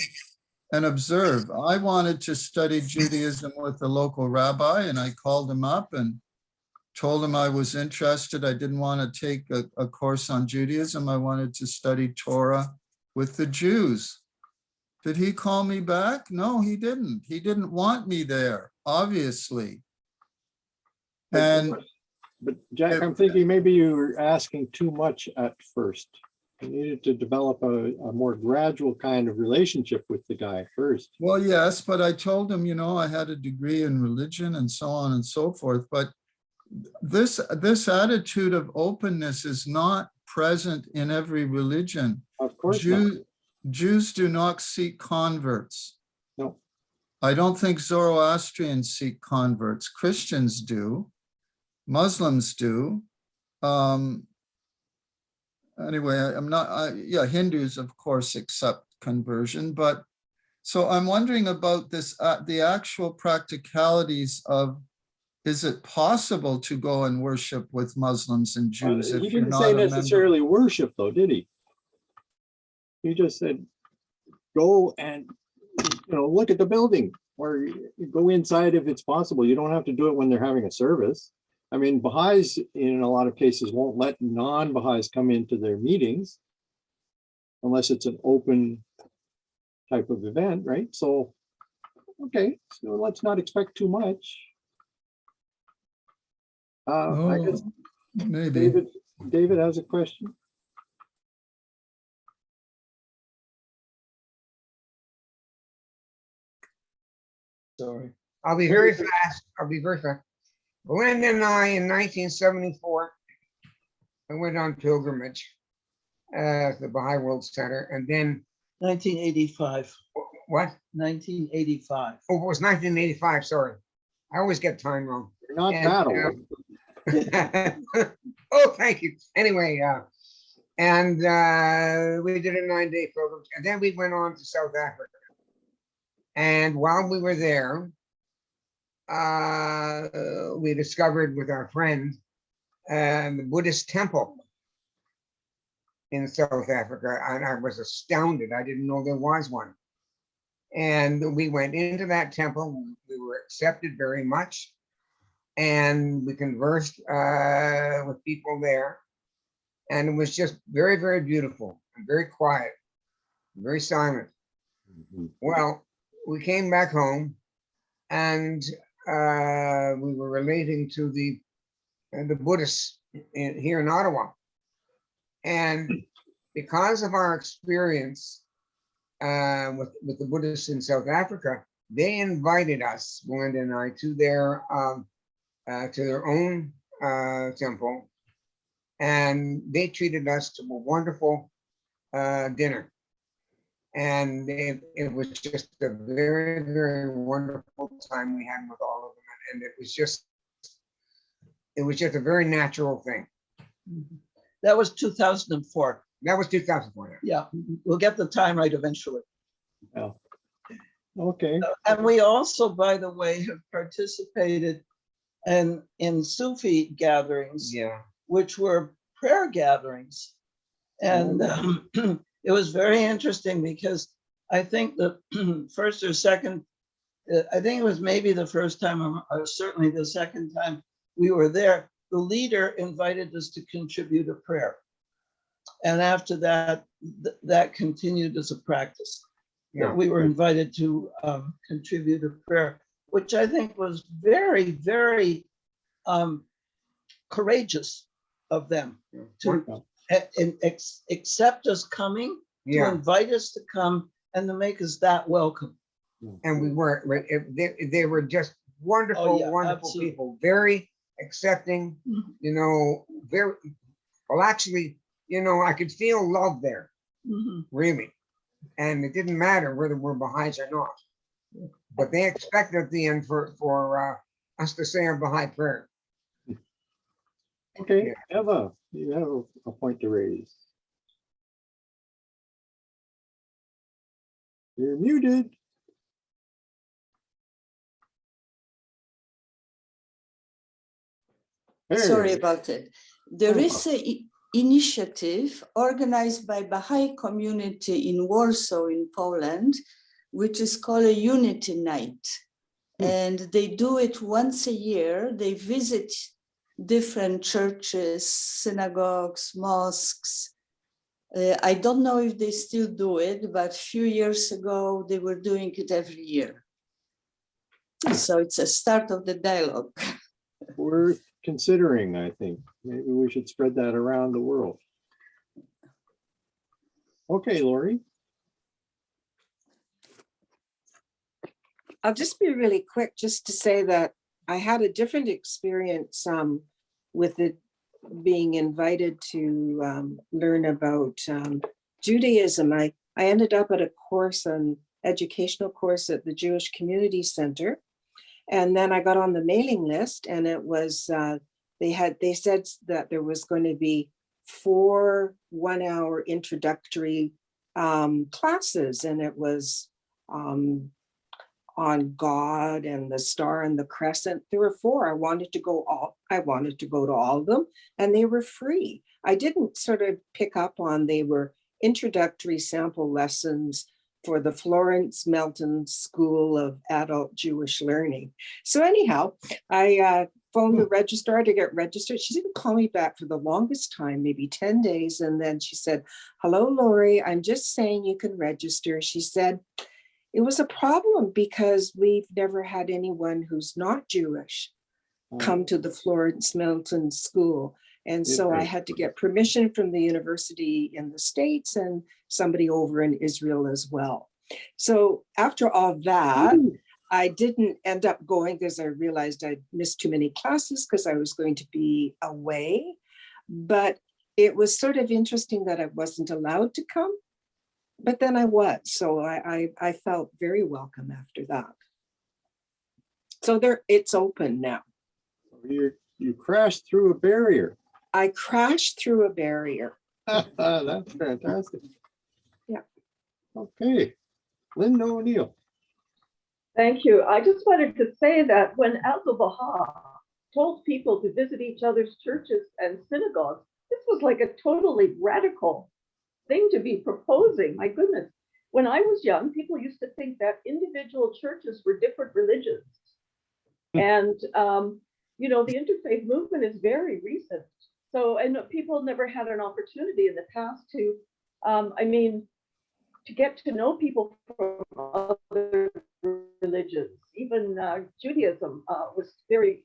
and observe? I wanted to study Judaism with a local rabbi, and I called him up and told him I was interested. I didn't want to take a course on Judaism. I wanted to study Torah with the Jews. Did he call me back? No, he didn't. He didn't want me there, obviously. And but Jack, I'm thinking maybe you were asking too much at first. You needed to develop a more gradual kind of relationship with the guy first. Well, yes, but I told him, you know, I had a degree in religion and so on and so forth. But this attitude of openness is not present in every religion. Of course not. Jews do not seek converts. No. I don't think Zoroastrians seek converts. Christians do. Muslims do. Anyway, Hindus, of course, accept conversion. But so I'm wondering about this, the actual practicalities of, is it possible to go and worship with Muslims and Jews if He you're didn't not say a member? necessarily worship, though, did he? He just said, go and, you know, look at the building, or go inside if it's possible. You don't have to do it when they're having a service. I mean, Baha'is in a lot of cases won't let non-Baha'is come into their meetings unless it's an open type of event, right? So, okay, so let's not expect too much. I guess maybe David has a question. Sorry. I'll be very fast. Belinda and I, in 1974, I went on pilgrimage at the Baha'i World Center, and then 1985. What? 1985. Oh, it was 1985, sorry. I always get time wrong. You're not And, that old. oh, thank you. Anyway, and we did a 9-day program, and then we went on to South Africa. And while we were there, we discovered with our friend the Buddhist temple in South Africa, and I was astounded. I didn't know there was one. And we went into that temple. We were accepted very much, and we conversed with people there. And it was just very, very beautiful and very quiet, very silent. Well, we came back home, and we were relating to the Buddhists here in Ottawa. And because of our experience with the Buddhists in South Africa, they invited us, Melinda and I, to their own temple, and they treated us to a wonderful dinner. And it was just a very, very wonderful time we had with all of them, and it was just a very natural thing. That was 2004. That was 2004. Yeah, we'll get the time right eventually. Oh. Okay. And we also, by the way, have participated in Sufi gatherings, yeah, which were prayer gatherings. And it was very interesting because I think the first or second, I think it was maybe the first time, or certainly the second time we were there, the leader invited us to contribute a prayer. And after that, that continued as a practice. Yeah. We were invited to contribute a prayer, which I think was very, very courageous of them to accept us coming, Yeah. to invite us to come, and to make us that welcome. And we were, they were just wonderful, Oh, yeah, wonderful absolutely. people, very accepting, you know, very, well, actually, you know, I could feel love there, really. And it didn't matter whether we're Baha'is or not, but they expected at the end for us to say our Baha'i prayer. Okay, Eva, you have a point to raise. You're muted. Sorry Hey. about it. There is an initiative organized by Baha'i community in Warsaw in Poland, which is called a Unity Night. And they do it once a year. They visit different churches, synagogues, mosques. I don't know if they still do it, but a few years ago, they were doing it every year. So it's a start of the dialogue. Worth considering, I think. Maybe we should spread that around the world. Okay, Lori. I'll just be really quick just to say that I had a different experience with it being invited to learn about Judaism. I ended up at a course, an educational course at the Jewish Community Center. And then I got on the mailing list, and it was, they said that there was going to be 4 one-hour introductory classes, and it was on God and the star and the crescent. There were 4. I wanted to go to all of them, and they were free. I didn't sort of pick up on, they were introductory sample lessons for the Florence Melton School of Adult Jewish Learning. So anyhow, I phoned the registrar to get registered. She didn't call me back for the longest time, maybe 10 days. And then she said, "Hello, Lori, I'm just saying you can register." She said, "It was a problem because we've never had anyone who's not Jewish come to the Florence Melton School. And so I had to get permission from the university in the States and somebody over in Israel as well." So after all that, I didn't end up going because I realized I'd missed too many classes because I was going to be away. But it was sort of interesting that I wasn't allowed to come. But then I was, so I felt very welcome after that. So it's open now. You crashed through a barrier. I crashed through a barrier. That's fantastic. Yeah. Okay, Linda O'Neill. Thank you. I just wanted to say that when Abdu'l-Baha told people to visit each other's churches and synagogues, this was like a totally radical thing to be proposing. My goodness. When I was young, people used to think that individual churches were different religions. And, you know, the interfaith movement is very recent. So, and people never had an opportunity in the past to, to get to know people from other religions. Even Judaism was very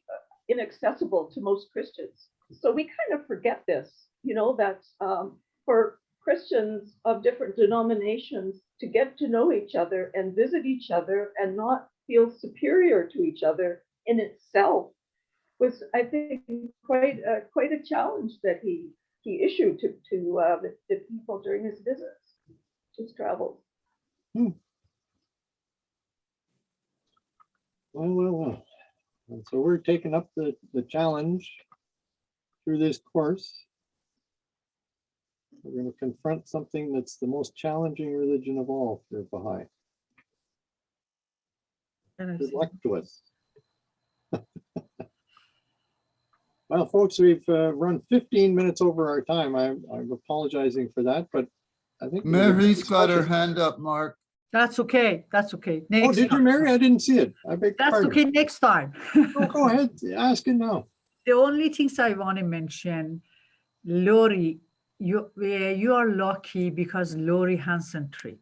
inaccessible to most Christians. So we kind of forget this, you know, that for Christians of different denominations to get to know each other and visit each other and not feel superior to each other in itself was, I think, quite a challenge that he issued to the people during his visits, his travels. Well. And so we're taking up the challenge through this course. We're going to confront something that's the most challenging religion of all for Baha'i. Good luck to us. Well, folks, we've run 15 minutes over our time. I'm apologizing for that, but I think Mary's got her hand up, Mark. That's okay. That's okay. Oh, did you, Mary? I didn't see it. I beg That's pardon. okay. Next time. Go ahead. Ask it now. The only things I want to mention, Lori, you are lucky because Lori Hansen trip.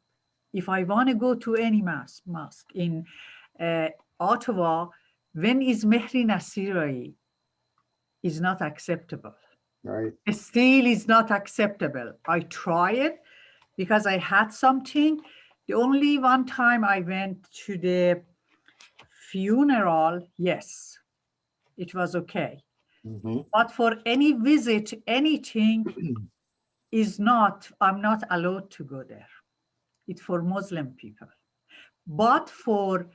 If I want to go to any mosque in Ottawa, when is Mehri Nasirai is not acceptable. Right. Still is not acceptable. I try it because I had something. The only one time I went to the funeral, yes, it was okay. Mm-hmm. But for any visit, anything is not, I'm not allowed to go there. It's for Muslim people. But for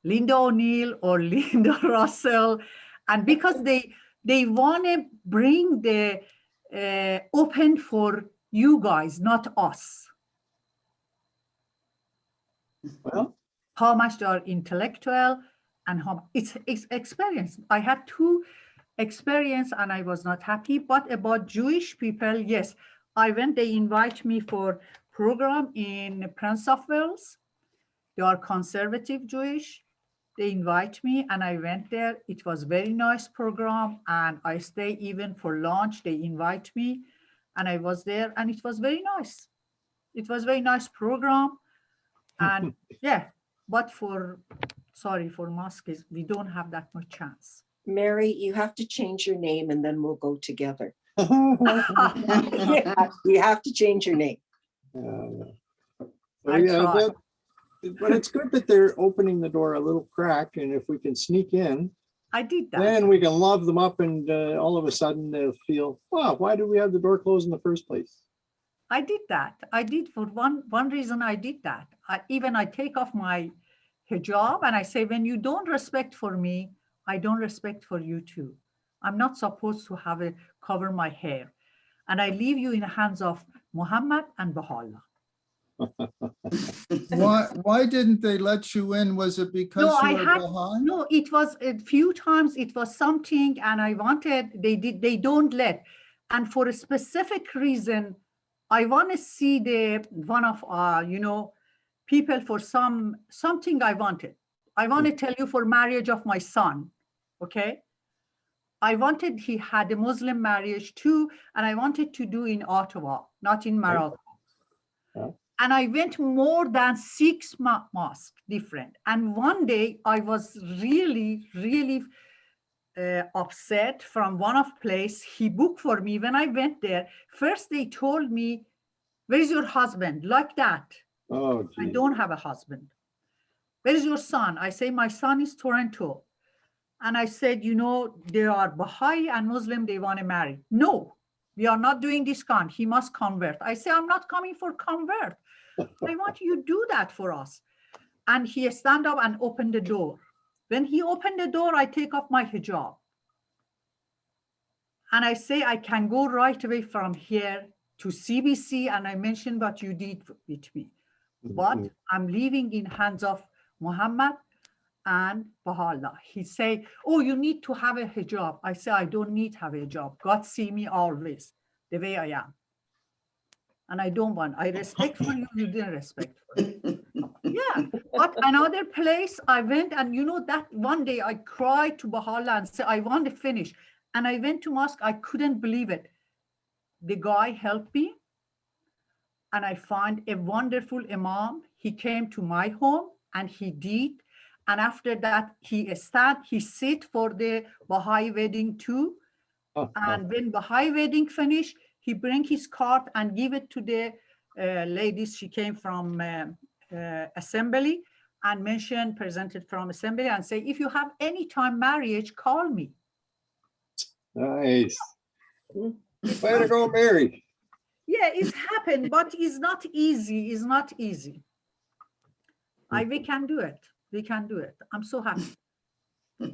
Linda O'Neill or Linda Russell, and because they want to bring the open for you guys, not us. Well, how much they are intellectual and how it's experience. I had 2 experience and I was not happy, but about Jewish people, yes, I went, they invite me for program in Prince of Wales. They are conservative Jewish. They invite me and I went there. It was very nice program and I stay even for lunch. They invite me and I was there and it was very nice. It was very nice program. And yeah, but for mosques, we don't have that much chance. Mary, you have to change your name and then we'll go together. Yeah, you have to change your name. But it's good that they're opening the door a little crack, and if we can sneak in, I did that. Then we can love them up, and all of a sudden they'll feel, wow, why did we have the door closed in the first place? I did that. I did for one reason. I did that. I take off my hijab and I say, when you don't respect for me, I don't respect for you too. I'm not supposed to have cover my hair, and I leave you in the hands of Muhammad and Baha'u'llah. Why didn't they let you in? Was it because you were Baha'i? No, it was a few times. It was something, and I wanted. They don't let, and for a specific reason, I want to see one of people for something I wanted. I want to tell you for marriage of my son, okay? I wanted, he had a Muslim marriage too, and I wanted to do in Ottawa, not in Morocco. Yeah. And I went more than 6 mosques different. And one day I was really, really upset from one of place. He booked for me. When I went there, first they told me, where is your husband? Like that. Oh, geez. I don't have a husband. Where is your son? I say, my son is Toronto. And I said, they are Baha'i and Muslim, they want to marry. No, we are not doing this con. He must convert. I say, I'm not coming for convert. I want you to do that for us. And he stand up and open the door. When he opened the door, I take off my hijab. And I say, I can go right away from here to CBC. And I mentioned what you did with me. But I'm leaving in hands of Muhammad and Baha'u'llah. He say, oh, you need to have a hijab. I say, I don't need to have a hijab. God see me always the way I am. And I don't want, I respect for you, you didn't respect for me. Yeah, but another place I went, and you know that one day I cried to Baha'u'llah and said, I want to finish. And I went to mosque, I couldn't believe it. The guy helped me, and I found a wonderful imam. He came to my home and he did. And after that, he sit for the Baha'i wedding too. And when Baha'i wedding finished, he bring his card and give it to the ladies. She came from assembly and mentioned, presented from assembly and say, if you have any time marriage, call me. Nice. Way to go, Mary. Yeah, it's happened, but it's not easy. It's not easy. We can do it. We can do it. I'm so happy.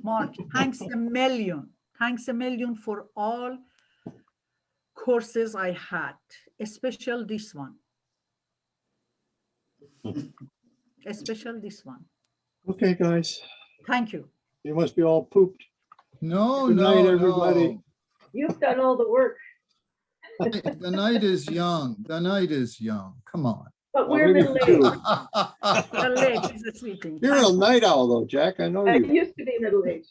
Mark, thanks a million. Thanks a million for all courses I had, especially this one. Especially this one. Okay, guys. Thank you. You must be all pooped. No, Good no, night, everybody. no. You've done all the work, The night is young. The night is young. Come on. but we're me too. middle-aged. Middle age is sleeping. You're a night owl though, Jack. I know I you. used to be middle-aged.